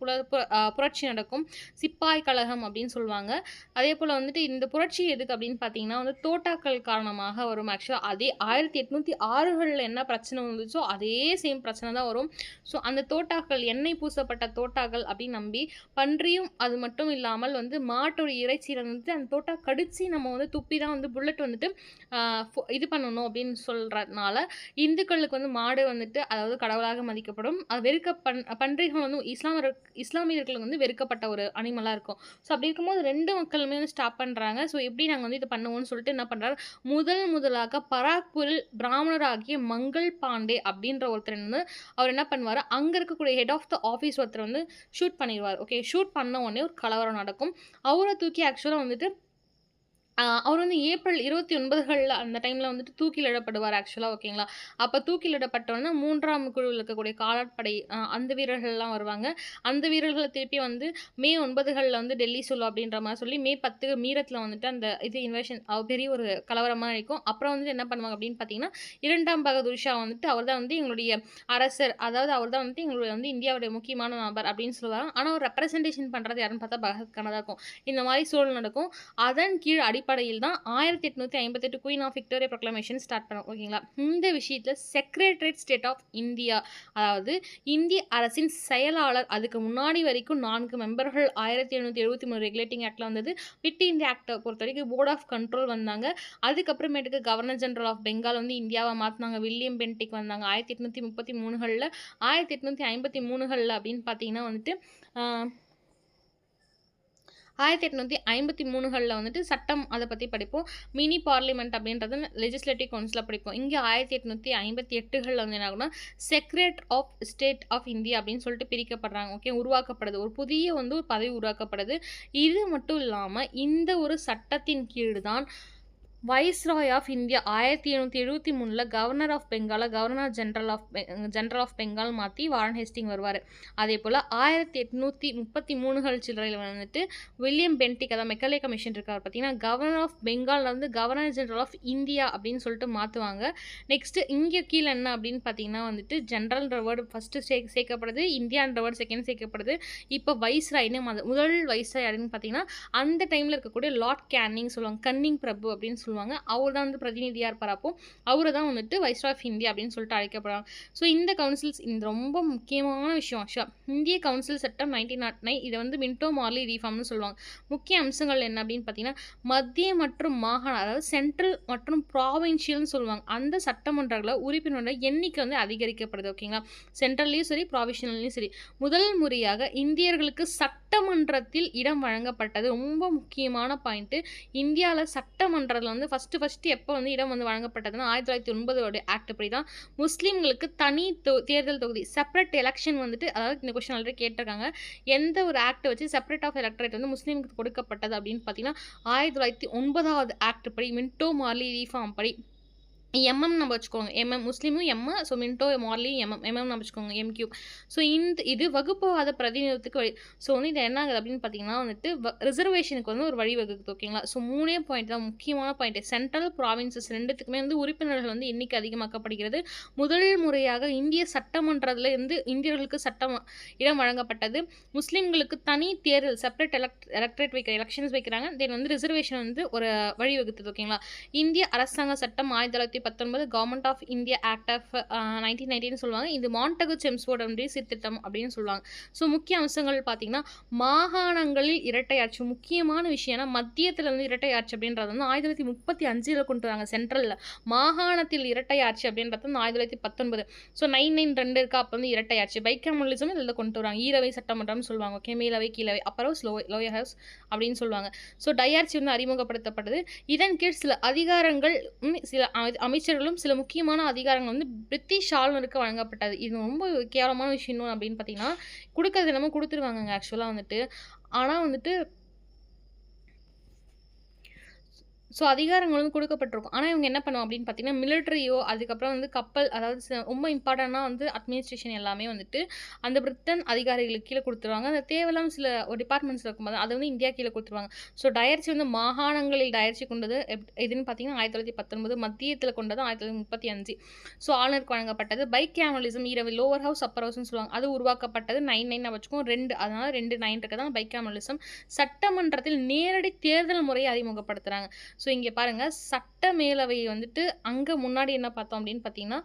புரட்சி நடக்கும். சிப்பாய் கழகம் அப்படின்னு சொல்லுவாங்க. அதே போல் வந்துட்டு இந்த புரட்சி எதுக்கு அப்படின்னு பார்த்தீங்கன்னா வந்து தோட்டாக்கள் காரணமாக வரும். ஆக்சுவலாக அதே 1806களில் என்ன பிரச்சனை வந்துச்சோ அதே சேம் பிரச்சனை தான் வரும். ஸோ அந்த தோட்டாக்கள், எண்ணெய் பூசப்பட்ட தோட்டாக்கள் அப்படின்னு நம்பி பன்றியும் அது மட்டும் இல்லாமல் வந்து மாட்டோட இறைச்சியில் வந்துட்டு அந்த தோட்டா கடிச்சு நம்ம வந்து துப்பி தான் வந்து புல்லட் வந்துட்டு இது பண்ணணும் அப்படின்னு சொல்கிறதுனால இந்துக்களுக்கு வந்து மாடு வந்துட்டு அதாவது கடவுளாக மதிக்கப்படும். அது பன்றிகள் வந்து இஸ்லாமியர்களுக்கு வந்து வெறுக்கப்பட்ட ஒரு அனிமலாக இருக்கும். ஸோ அப்படி இருக்கும்போது ரெண்டு மக்களுமே வந்து ஸ்டாப் பண்ணுறாங்க. ஸோ எப்படி நாங்கள் வந்து இதை பண்ணுவோம்னு சொல்லிட்டு என்ன பண்ணுறாரு, முதலாக பராக்பூரில் பிராமணராகிய மங்கள் பாண்டே அப்படின்ற ஒருத்தர் வந்து அவர் என்ன பண்ணுவார், அங்கே இருக்கக்கூடிய ஹெட் ஆஃப் த ஆஃபீஸ் ஒருத்தர் வந்து ஷூட் பண்ணிடுவார். ஓகே. ஷூட் பண்ண உடனே ஒரு கலவரம் நடக்கும். அவரை தூக்கி ஆக்சுவலாக வந்துட்டு அவர் வந்து ஏப்ரல் 29களில் அந்த டைமில் வந்துட்டு தூக்கிலிடப்படுவார் ஆக்சுவலாக. ஓகேங்களா. அப்போ தூக்கிலிடப்பட்டோன்னா 3ஆம் குழுவில் இருக்கக்கூடிய காலாட்படை அந்த வீரர்கள்லாம் வருவாங்க. அந்த வீரர்களை திருப்பி வந்து மே 9களில் வந்து டெல்லி சொல்லு அப்படின்ற மாதிரி சொல்லி மே 10 மீரத்தில் வந்துட்டு அந்த இது இன்வேஷன் பெரிய ஒரு கலவரமாக இருக்கும். அப்புறம் வந்துட்டு என்ன பண்ணுவாங்க அப்படின்னு பார்த்தீங்கன்னா 2ஆம் பகதூர் ஷா வந்துட்டு அவர் தான் வந்து எங்களுடைய அரசர், அதாவது அவர் தான் வந்துட்டு எங்களுடைய வந்து இந்தியாவுடைய முக்கியமான நபர் அப்படின்னு சொல்லுவாங்க. ஆனால் ஒரு ரெப்ரசன்டேஷன் பண்ணுறது யாருன்னு பார்த்தா பகத் கானாக தான் இருக்கும். இந்த மாதிரி சூழல் நடக்கும். அதன் கீழ் அடிப்படையில் தான் 1858 queen of Victoria proclamation start பண்ணோம். ஓகேங்களா. இந்த விஷயத்தில் செக்ரட்டரியேட் ஸ்டேட் ஆஃப் இந்தியா, அதாவது இந்திய அரசின் செயலாளர், அதுக்கு முன்னாடி வரைக்கும் 4 மெம்பர்கள் 1773 ரெகுலேட்டிங் ஆக்டில் வந்தது. விட்டு இந்தியா ஆக்டை பொறுத்த வரைக்கும் போர்ட் ஆஃப் கண்ட்ரோல் வந்தாங்க. அதுக்கப்புறமேட்டுக்கு கவர்னர் ஜெனரல் ஆஃப் பெங்கால் வந்து இந்தியாவை மாற்றினாங்க. வில்லியம் பென்டிக் வந்தாங்க 1833களில். 1853களில் அப்படின்னு பார்த்தீங்கன்னா வந்துட்டு 1853களில் வந்துட்டு சட்டம் அதை பற்றி படிப்போம். மினி பார்லிமெண்ட் அப்படின்றது லெஜிஸ்லேட்டிவ் கவுன்சிலில் படிப்போம். இங்கே 1858களில் வந்து என்ன ஆகுனா secretary of state of India அப்படின்னு சொல்லிட்டு பிரிக்கப்படுறாங்க. ஓகே. உருவாக்கப்படுது. ஒரு புதிய வந்து ஒரு பதவி உருவாக்கப்படுது. இது மட்டும் இல்லாமல் இந்த ஒரு சட்டத்தின் கீழ் தான் வைஸ்ராய் ஆஃப் இந்தியா 1773ல் கவர்னர் ஆஃப் பெங்காலை கவர்னர் ஜெனரல் ஆஃப் பெங்கால் மாற்றி வாரன் ஹேஸ்டிங் வருவார். அதே போல் 1833கள் சில்லறையில் வந்துட்டு வில்லியம் பென்டிக், அதாவது மெக்கலே கமிஷன் இருக்கார் பார்த்தீங்கன்னா, கவர்னர் ஆஃப் பெங்கால் வந்து கவர்னர் ஜெனரல் ஆஃப் இந்தியா அப்படின்னு சொல்லிட்டு மாற்றுவாங்க. நெக்ஸ்ட்டு இங்கே கீழே என்ன அப்படின்னு பார்த்தீங்கன்னா வந்துட்டு ஜென்ரல்ன்ற வேர்டு ஃபஸ்ட்டு சேர்க்கப்படுது, இந்தியான்ற வேர்டு செகண்ட் சேர்க்கப்படுது. இப்போ வைஸ்ராய்னு முதல் வைஸ்ராய் அப்படின்னு பார்த்தீங்கன்னா அந்த டைமில் இருக்கக்கூடிய லார்ட் கேனிங் சொல்லுவாங்க, கன்னிங் பிரபு அப்படின்னு சொல்லுவாங்க. அவர் தான் வந்து பிரதிநிதியாக இருப்பார். அப்போ அவரை தான் வந்துட்டு வைஸ்ராய் ஆஃப் இந்தியா அப்படின்னு சொல்லிட்டு அழைக்கப்படுறாங்க. ஸோ இந்த கவுன்சில்ஸ் இந்த ரொம்ப முக்கியமான விஷயம் ஆக்சுவலாக இந்திய கவுன்சில் சட்டம் 1909. இதை வந்து மின்டோ மார்லி ரீஃபார்ம்னு சொல்லுவாங்க. முக்கிய அம்சங்கள் என்ன அப்படின்னு பார்த்தீங்கன்னா மத்திய மற்றும் மாகாண, அதாவது சென்ட்ரல் மற்றும் ப்ராவின்ஷியல்னு சொல்லுவாங்க, அந்த சட்டமன்றங்களை உறுப்பினரோட எண்ணிக்கை வந்து அதிகரிக்கப்படுது. ஓகேங்களா. சென்ட்ரல்லையும் சரி ப்ராவின்ஷியல்லையும் சரி முதல் முறையாக இந்தியர்களுக்கு சட்டமன்றத்தில் இடம் வழங்கப்பட்டது. ரொம்ப முக்கியமான பாயிண்ட்டு. இந்தியாவில் சட்டமன்றத்தில் வந்து வந்து ஃபர்ஸ்ட் எப்போ வந்து இடம் வந்து வழங்கப்பட்டதுன்னா 1909 ஆக்ட் படி தான் முஸ்லீம்களுக்கு தனி தேர்தல் தொகுதி செப்பரேட் எலெக்ஷன் வந்துட்டு, அதாவது இந்த கொஸ்டின் ஆல்ரெடி கேட்டிருக்காங்க. எந்த ஒரு ஆக்ட் வச்சு செப்பரேட் ஆஃப் எலக்டரேட் வந்து முஸ்லீமுக்கு கொடுக்கப்பட்டது அப்படின்னு பார்த்தீங்கன்னா 1909 ஆக்ட் படி மின்டோ மார்லி ரீஃபார்ம் படி நம்ம வச்சுக்கோங்க. முஸ்லீமும் ஸோ மின்டோ மார்லி நம்ம வச்சுக்கோங்க எம்கியூ. ஸோ இது வகுப்புவாத பிரதிநிதித்துவத்துக்கு வழி. ஸோ வந்து இது என்ன ஆகுது அப்படின்னு பார்த்தீங்கன்னா வந்துட்டு ரிசர்வேஷனுக்கு வந்து ஒரு வழிவகுக்குது. ஓகேங்களா? ஸோ 3 பாயிண்ட் தான் முக்கியமான பாயிண்ட். சென்ட்ரல் ப்ராவின்சஸ் 2த்துக்குமே வந்து உறுப்பினர்கள் வந்து எண்ணிக்கை அதிகமாக்கப்படுகிறது. முதல் முறையாக இந்திய சட்டமன்றத்தில் இருந்து இந்தியர்களுக்கு இடம் வழங்கப்பட்டது. முஸ்லீம்களுக்கு தனி தேர்தல் செப்பரேட் எலக்ட்ரேட் எலெக்ஷன்ஸ் வைக்கிறாங்க. தென் வந்து ரிசர்வேஷன் வந்து ஒரு வழிவகுத்தது. ஓகேங்களா? இந்திய அரசாங்க சட்டம் 1919 government of India act of 1919 சொல்லுவாங்க. இது மாண்டகு செம்ஸ்ஃபோர்டு சீர்திருத்தம் அப்படின்னு சொல்லுவாங்க. ஸோ முக்கிய அம்சங்கள் பார்த்தீங்கன்னா மாகாணங்களில் இரட்டை ஆட்சி. முக்கியமான விஷயம்னா மத்தியத்தில் வந்து இரட்டை ஆட்சி அப்படின்றது வந்து 1935 கொண்டு வராங்க. சென்ட்ரலில் மாகாணத்தில் இரட்டை ஆட்சி அப்படின்றது வந்து 1919. ஸோ 992 இருக்கா அப்போ வந்து இரட்டை ஆட்சி பைக்காமலிசம் இதில் கொண்டு வராங்க. ஈரவை சட்டமன்றம் சொல்லுவாங்க. ஓகே, மேலவை கீழவை அப்புறம் லோயர் ஹவுஸ் அப்படின்னு சொல்லுவாங்க. ஸோ டயாட்சி வந்து அறிமுகப்படுத்தப்பட்டது. இதன் கீழ் சில அதிகாரங்கள் சில அமைச்சர்களும் சில முக்கியமான அதிகாரங்கள் வந்து பிரிட்டிஷ் ஆளுநருக்கு வழங்கப்பட்டது. இது ரொம்ப கேவலமான விஷயம் அப்படின்னு பார்த்தீங்கன்னா கொடுக்கறது என்னமோ கொடுத்துருவாங்க ஆக்சுவலாக வந்துட்டு. ஆனால் வந்துட்டு ஸோ அதிகாரங்கள் வந்து கொடுக்கப்பட்டிருக்கும். ஆனால் இவங்க என்ன பண்ணுவோம் அப்படின்னு பார்த்தீங்கன்னா மிலிட்ரியோ அதுக்கப்புறம் வந்து கப்பல், அதாவது ரொம்ப இம்பார்ட்டண்டாக வந்து அட்மினிஸ்ட்ரேஷன் எல்லாமே வந்துட்டு அந்த பிரிட்டன் அதிகாரிகளுக்கு கீழே கொடுத்துருவாங்க. அந்த தேவையில்லாம சில ஒரு டிபார்ட்மெண்ட்ஸ் இருக்கும்போது அதை வந்து இந்தியா கீழே கொடுத்துருவாங்க. ஸோ டயர்ச்சி வந்து மாகாணங்களில் டயர்ச்சி கொண்டது எதுன்னு பார்த்தீங்கன்னா 1919, மத்தியத்தில் கொண்டது 1935. ஸோ ஆளுநருக்கு வழங்கப்பட்டது. பைகேமலிசம் ஈரவை லோவர் ஹவுஸ் அப்பர் ஹவுஸ்னு சொல்லுவாங்க. அது உருவாக்கப்பட்டது 9 வச்சுக்கோம் 2, அதனால 2 இருக்க தான் பைகேமலிசம். சட்டமன்றத்தில் நேரடி தேர்தல் முறையை அறிமுகப்படுத்துகிறாங்க. ஸோ இங்கே பாருங்கள் சட்ட மேலவை வந்துட்டு அங்கே முன்னாடி என்ன பார்த்தோம் அப்படின்னு பார்த்தீங்கன்னா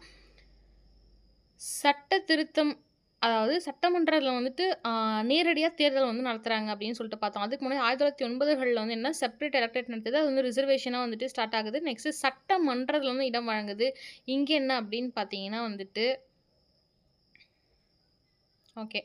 சட்ட திருத்தம், அதாவது சட்டமன்றத்தில் வந்துட்டு நேரடியாக தேர்தல் வந்து நடத்துகிறாங்க அப்படின்னு சொல்லிட்டு பார்த்தோம். அதுக்கு முன்னாடி 1909 வந்து என்ன செப்பரேட் எலக்டரேட் நடத்துது. அது வந்து ரிசர்வேஷனாக வந்துட்டு ஸ்டார்ட் ஆகுது. நெக்ஸ்ட்டு சட்டமன்றத்தில் வந்து இடம் வழங்குது. இங்கே என்ன அப்படின்னு பார்த்தீங்கன்னா வந்துட்டு ஓகே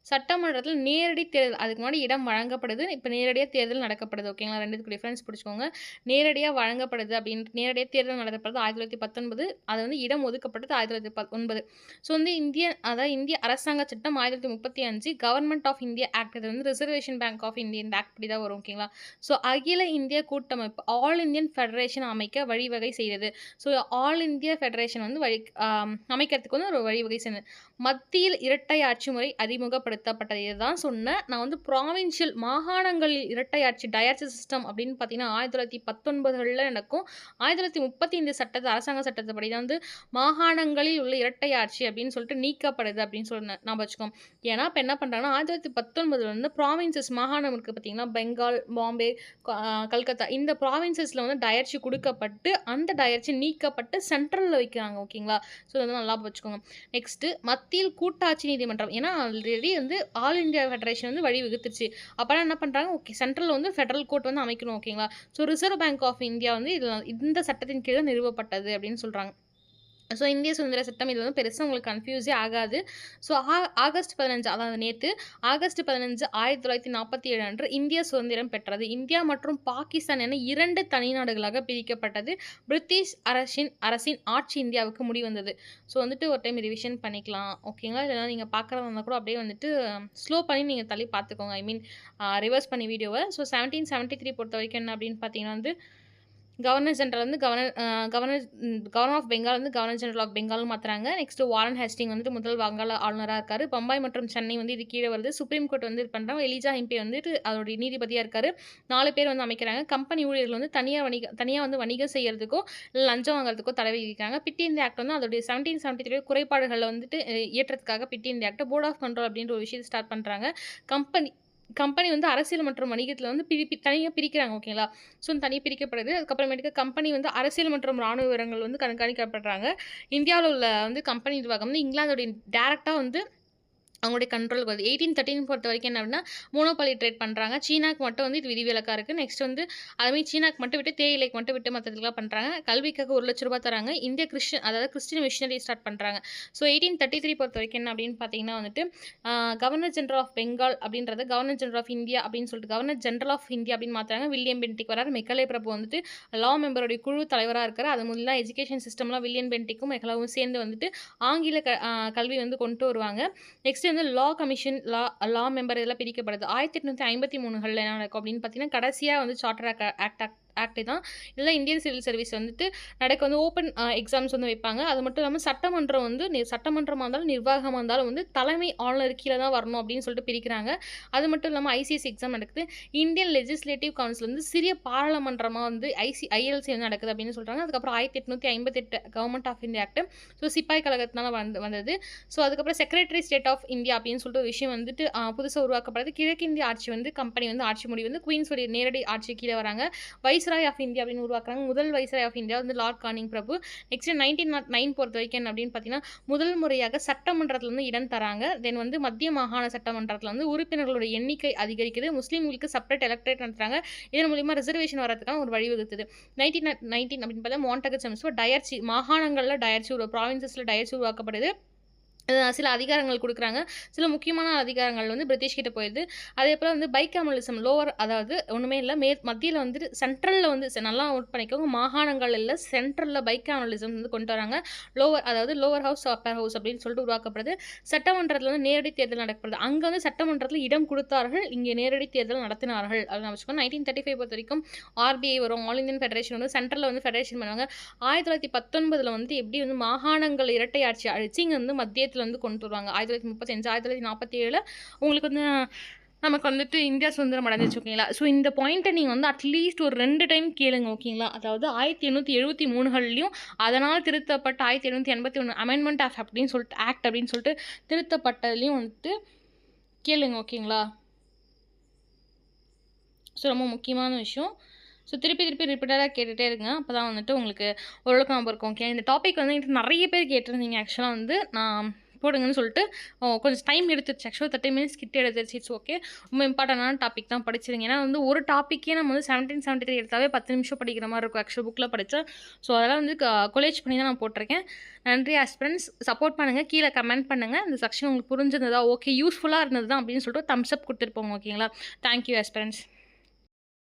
சட்டமன்றத்தில் நேரடி தேர்தல், அதுக்கு முன்னாடி இடம் வழங்கப்படுது, இப்போ நேரடியாக தேர்தல் நடக்கப்படுது. ஓகேங்களா? ரெண்டுத்துக்கு டிஃப்ரென்ஸ் பிடிச்சிக்கோங்க. நேரடியாக வழங்கப்படுது அப்படின்ட்டு நேரடியாக தேர்தல் நடத்தப்படுது 1919. அது வந்து இடம் ஒதுக்கப்பட்டது 1909. ஸோ வந்து இந்திய அரசாங்க சட்டம் 1935 கவர்மெண்ட் ஆஃப் இந்தியா ஆக்ட், இது வந்து ரிசர்வேஷன் பேங்க் ஆஃப் இந்தியா இந்த ஆக்ட் படி தான் வரும். ஓகேங்களா? ஸோ அகில இந்திய கூட்டமைப்பு ஆல் இந்தியன் ஃபெடரேஷன் அமைக்க வழிவகை செய்தது. ஸோ ஆல் இந்தியா ஃபெடரேஷன் வந்து அமைக்கிறதுக்கு வந்து ஒரு வழிவகை செய்தது. மத்தியில் இரட்டை ஆட்சி முறை அறிமுகப்படுத்தப்பட்டது. இதுதான் சொன்னேன் நான் வந்து ப்ராவின்ஷியல் மாகாணங்களில் இரட்டை ஆட்சி டயாட்சி சிஸ்டம் அப்படின்னு பார்த்தீங்கன்னா 1919 நடக்கும். 1935 அரசாங்க சட்டத்தைப்படி தான் வந்து மாகாணங்களில் உள்ள இரட்டை ஆட்சி அப்படின்னு சொல்லிட்டு நீக்கப்படுது அப்படின்னு சொன்னேன் நான் வச்சுக்கோம். ஏன்னா இப்போ என்ன பண்ணுறாங்கன்னா 1919 வந்து ப்ராவின்சஸ் மாகாணம் இருக்குது பார்த்தீங்கன்னா பெங்கால், பாம்பே, கல்கத்தா, இந்த ப்ராவின்சஸில் வந்து டயர்ச்சி கொடுக்கப்பட்டு அந்த டயர்ச்சி நீக்கப்பட்டு சென்ட்ரலில் வைக்கிறாங்க. ஓகேங்களா? ஸோ வந்து நல்லா வச்சுக்கோங்க. நெக்ஸ்ட்டு மத்தியில் கூட்டாட்சி நீதிமன்றம், ஏன்னா ஆல்ரெடி வந்து ஆல் இந்தியா ஃபெடரேஷன் வந்து வழி வகுத்துருச்சு. அப்போலாம் என்ன பண்ணுறாங்க, ஓகே சென்ட்ரலில் வந்து ஃபெடரல் கோர்ட் வந்து அமைக்கணும். ஓகேங்களா? So reserve bank of India வந்து இந்த சட்டத்தின் கீழே நிறுவப்பட்டது அப்படின்னு சொல்கிறாங்க. ஸோ இந்திய சுதந்திர சட்டம் இது வந்து பெருசாக உங்களுக்கு கன்ஃபியூஸே ஆகாது. ஸோ ஆகஸ்ட் 15, அதாவது நேற்று ஆகஸ்ட் 15, 1947 அன்று இந்திய சுதந்திரம் பெற்றது. இந்தியா மற்றும் பாகிஸ்தான் என 2 தனி நாடுகளாக பிரிக்கப்பட்டது. பிரிட்டிஷ் அரசின் ஆட்சி இந்தியாவுக்கு முடிவந்தது. ஸோ வந்துட்டு ஒரு டைம் ரிவிஷன் பண்ணிக்கலாம். ஓகேங்களா? இல்லைனா நீங்கள் பார்க்குறதா இருந்தால் கூட அப்படியே வந்துட்டு ஸ்லோ பண்ணி நீங்கள் தள்ளி பார்த்துக்கோங்க. ஐ மீன் ரிவர்ஸ் பண்ணி வீடியோவை. ஸோ 1773 பொறுத்த வரைக்கும் என்ன அப்படின்னு பார்த்தீங்கன்னா வந்து கவர்னர் ஜெனரல் வந்து கவர்னர் ஆஃப் பெங்கால் வந்து கவர்னர் ஜெனரல் ஆஃப் பெங்கால்னு மாற்றுறாங்க. நெக்ஸ்ட் வாரன் ஹேஸ்டிங் வந்துட்டு முதல் வங்காள ஆளுநராக இருக்காரு. பம்பாய் மற்றும் சென்னை வந்து இது கீழே வருது. சுப்ரீம் கோர்ட் வந்து இது பண்ணுறாங்க. எலிஜா எம்பி வந்துட்டு அதோடைய நீதிபதியாக இருக்காரு. 4 பேர் வந்து அமைக்கிறாங்க. கம்பெனி ஊழியர்கள் வந்து தனியாக வந்து வணிகம் செய்யறதுக்கோ இல்லை லஞ்சம் வாங்குறதுக்கோ தடை விதிக்கிறாங்க. பிட் இந்தியா ஆக்ட் வந்து அதோடைய 1773 குறைபாடுகளை வந்துட்டு ஏற்றத்துக்காக Pitt India Act board of control அப்படின்ற ஒரு விஷயத்தை ஸ்டார்ட் பண்ணுறாங்க. கம்பெனி வந்து அரசியல் மற்றும் வணிகத்தில் வந்து தனியாக பிரிக்கிறாங்க. ஓகேங்களா? ஸோ தனியாக பிரிக்கப்படுது. அதுக்கப்புறமேட்டுக்கு கம்பெனி வந்து அரசியல் மற்றும் இராணுவ விவரங்கள் வந்து கண்காணிக்கப்படுறாங்க. இந்தியாவில் உள்ள வந்து கம்பெனி நிர்வாகம் வந்து இங்கிலாந்தோடைய டேரெக்டாக வந்து அவங்களுடைய கண்ட்ரோலுக்கு வருது. 1813 பொறுத்த வரைக்கும் என்ன அப்படின்னா, மோனோபாலி ட்ரேட் பண்றாங்க. சீனாக்கு மட்டும் வந்து இது விதிவிலக்கா இருக்கு. நெக்ஸ்ட் வந்து அதுமாரி சீனாக்கு மட்டும் விட்டு, தேயிலைக்கு மட்டும் விட்டு மத்ததுக்கெல்லாம் பண்றாங்க. கல்விக்காக ரூ. 1,00,000 தராங்க. இந்திய அதாவது கிறிஸ்டியன் மிஷனரி ஸ்டார்ட் பண்றாங்க. ஸோ 1833 பொறுத்த வரைக்கும் என்ன அப்படின்னு பார்த்தீங்கன்னா வந்துட்டு, கவர்னர் ஜெனரல் ஆஃப் பெங்கால் அப்படின்றத கவர்னர் ஜெனரல் ஆஃப் இந்தியா அப்படின்னு சொல்லிட்டு கவர்னர் ஜெனரல் ஆஃப் இந்தியா அப்படின்னு மாத்துறாங்க. வில்லியம் பென்டிக் வராரு. மெக்காலே பிரபு வந்துட்டு லா மெம்பருடைய குழு தலைவரா இருக்காரு. அது மூலியமா எஜுகேஷன் சிஸ்டம்லாம் வில்லியம் பென்டிக்கும் மெக்கலாவும் சேர்ந்து வந்துட்டு ஆங்கில கல்வி வந்து கொண்டு வருவாங்க. நெக்ஸ்ட் வந்து லா கமிஷன், லா மெம்பர் இதெல்லாம் பிரிக்கப்படுது. 1853 என்ன நடக்கும் அப்படின்னு பார்த்தீங்கன்னா, கடைசியா வந்து சார்ட்டர் ஆக்ட் தான். இதெல்லாம் இந்தியன் சிவில் சர்வீஸ் வந்துட்டு நடக்க வந்து ஓப்பன் எக்ஸாம்ஸ் வந்து வைப்பாங்க. அது மட்டும் இல்லாமல் சட்டமன்றம் வந்து சட்டமன்றமாக இருந்தாலும் நிர்வாகமாக இருந்தாலும் வந்து தலைமை ஆளுநர் கீழே தான் வரணும் அப்படின்னு சொல்லிட்டு பிரிக்கிறாங்க. அது மட்டும் இல்லாமல் ஐசிஎஸ் எக்ஸாம் நடக்குது. இந்தியன் லெஜிஸ்லேட்டிவ் கவுன்சில் வந்து சிறிய பாராளுமன்றமாக வந்து ஐஎல்சி வந்து நடக்குது அப்படின்னு சொல்கிறாங்க. அதுக்கப்புறம் 1858 government of India act. So சிப்பாய் கழகத்தினால வந்தது. ஸோ அதுக்கப்புறம் செக்ரட்டரி ஸ்டேட் ஆஃப் இந்தியா அப்படின்னு சொல்லிட்டு ஒரு விஷயம் வந்துட்டு புதுசாக உருவாக்கப்படுது. கிழக்கிந்திய ஆட்சி வந்து கம்பெனி வந்து ஆட்சி முடிவு வந்து குயின்ஸுடைய நேரடி ஆட்சி கீழே வராங்க. வைஸ்ராய் ஆஃப் இந்தியா அப்படின்னு உருவாக்குறாங்க. முதல் வைஸ்ராய் ஆஃப் இந்தியா வந்து லார்ட் கானிங் பிரபு. நெக்ஸ்ட் 1909 பொறுத்த வரைக்கும் என்ன அப்படின்னு பார்த்தீங்கன்னா, முதல் முறையாக சட்டமன்றத்தில் வந்து இடம் தராங்க. தென் வந்து மத்திய மாகாண சட்டமன்றத்தில் வந்து உறுப்பினர்களுடைய எண்ணிக்கை அதிகரிக்குது. முஸ்லீம்களுக்கு செப்பரேட் எலக்ட்ரேட் நடத்துறாங்க. இதன் மூலியமா ரிசர்வேஷன் வரதுக்கான ஒரு வழிவகுத்தது. 1919 அப்படின்னு பார்த்தா மாண்டகட் செம்ஸ் டயர்ச்சி, மாகாணங்களில் டயர்ச்சி, ஒரு ப்ராவின்சஸில் டயர்ச்சி உருவாக்கப்படுது. சில அதிகாரங்கள் கொடுக்குறாங்க. சில முக்கியமான அதிகாரங்கள் வந்து பிரிட்டிஷ் கிட்ட போயிடுது. அதேபோல் வந்து பைகாமலிசம் அதாவது ஒன்றுமே இல்லை, மத்தியில் வந்துட்டு சென்ட்ரலில் வந்து நல்லா நோட் பண்ணிக்கோங்க, மாகாணங்கள் இல்லை, சென்ட்ரலில் பைகாமலிசம் வந்து கொண்டு வராங்க. அதாவது லோவர் ஹவுஸ், அப்பர் ஹவுஸ் அப்படின்னு சொல்லிட்டு உருவாக்கப்படுது. சட்டமன்றத்தில் வந்து நேரடி தேர்தல் நடக்கப்படுது. அங்கே வந்து சட்டமன்றத்தில் இடம் கொடுத்தார்கள், இங்கே நேரடி தேர்தல் நடத்தினார்கள் அப்படின்னு வச்சுக்கோங்க. 1935 பொறுத்த வரைக்கும் ஆர்பிஐ வரும், ஆல் இந்தியன் ஃபெடரேஷன் வந்து சென்ட்ரலில் வந்து ஃபெடரேஷன் பண்ணுவாங்க. 1919 வந்து எப்படி வந்து மாகாணங்கள் இரட்டை ஆட்சி அழிச்சு இங்கே வந்து மத்தியத்தில் வந்து கொண்டு வருவாங்க. 1935 1947 உங்களுக்கு வந்து நமக்கு வந்துட்டு இந்தியா சுதந்திரம் அடைஞ்சிச்சு. ஓகேங்களா? ஸோ இந்த பாயிண்ட்டை நீங்கள் வந்து அட்லீஸ்ட் ஒரு 2 டைம் கேளுங்க. ஓகேங்களா? அதாவது 1873 அதனால் திருத்தப்பட்ட 1781 அமெண்ட்மெண்ட் ஆஃப் அப்படின்னு சொல்லிட்டு ஆக்ட் அப்படின்னு சொல்லிட்டு திருத்தப்பட்டதுலையும் வந்துட்டு கேளுங்க. ஓகேங்களா? ஸோ ரொம்ப முக்கியமான விஷயம். ஸோ திருப்பி ரிப்பீட்டடாக கேட்டுகிட்டே இருங்க. அப்போ தான் வந்துட்டு உங்களுக்கு ஓரளவுக்கு ஞாபகம் இருக்கும். ஓகே, இந்த டாபிக் வந்து நிறைய பேர் கேட்டிருந்தீங்க. ஆக்சுவலாக வந்து நான் போடுங்கன்னு சொல்லிட்டு கொஞ்சம் டைம் எடுத்துருச்சு. ஆக்சுவலாக 30 மினிட்ஸ் கிட்டே எடுத்துருச்சு. It's okay. ரொம்ப இம்பார்ட்டண்டான டாபிக் தான் படிச்சிருங்க. ஏன்னா வந்து ஒரு டாப்பிக்கே நம்ம வந்து 1773 எடுத்தாவே 10 நிமிஷம் படிக்கிற மாதிரி இருக்கும் ஆக்சுவல் புக்கில் படித்தா. ஸோ அதெல்லாம் வந்து கொலேஜ் பண்ணி தான் நான் போட்டிருக்கேன். நன்றி ஆஸ்பிரண்ட்ஸ். சப்போர்ட் பண்ணுங்கள், கீழே கமெண்ட் பண்ணுங்கள். இந்த செக்ஷன் உங்களுக்கு புரிஞ்சிருந்ததா, ஓகே யூஸ்ஃபுல்லாக இருந்தது தான் அப்படின்னு சொல்லிட்டு தம்ஸ் அப் கொடுத்துட்டு போங்க. ஓகேங்களா? Thank you aspirants.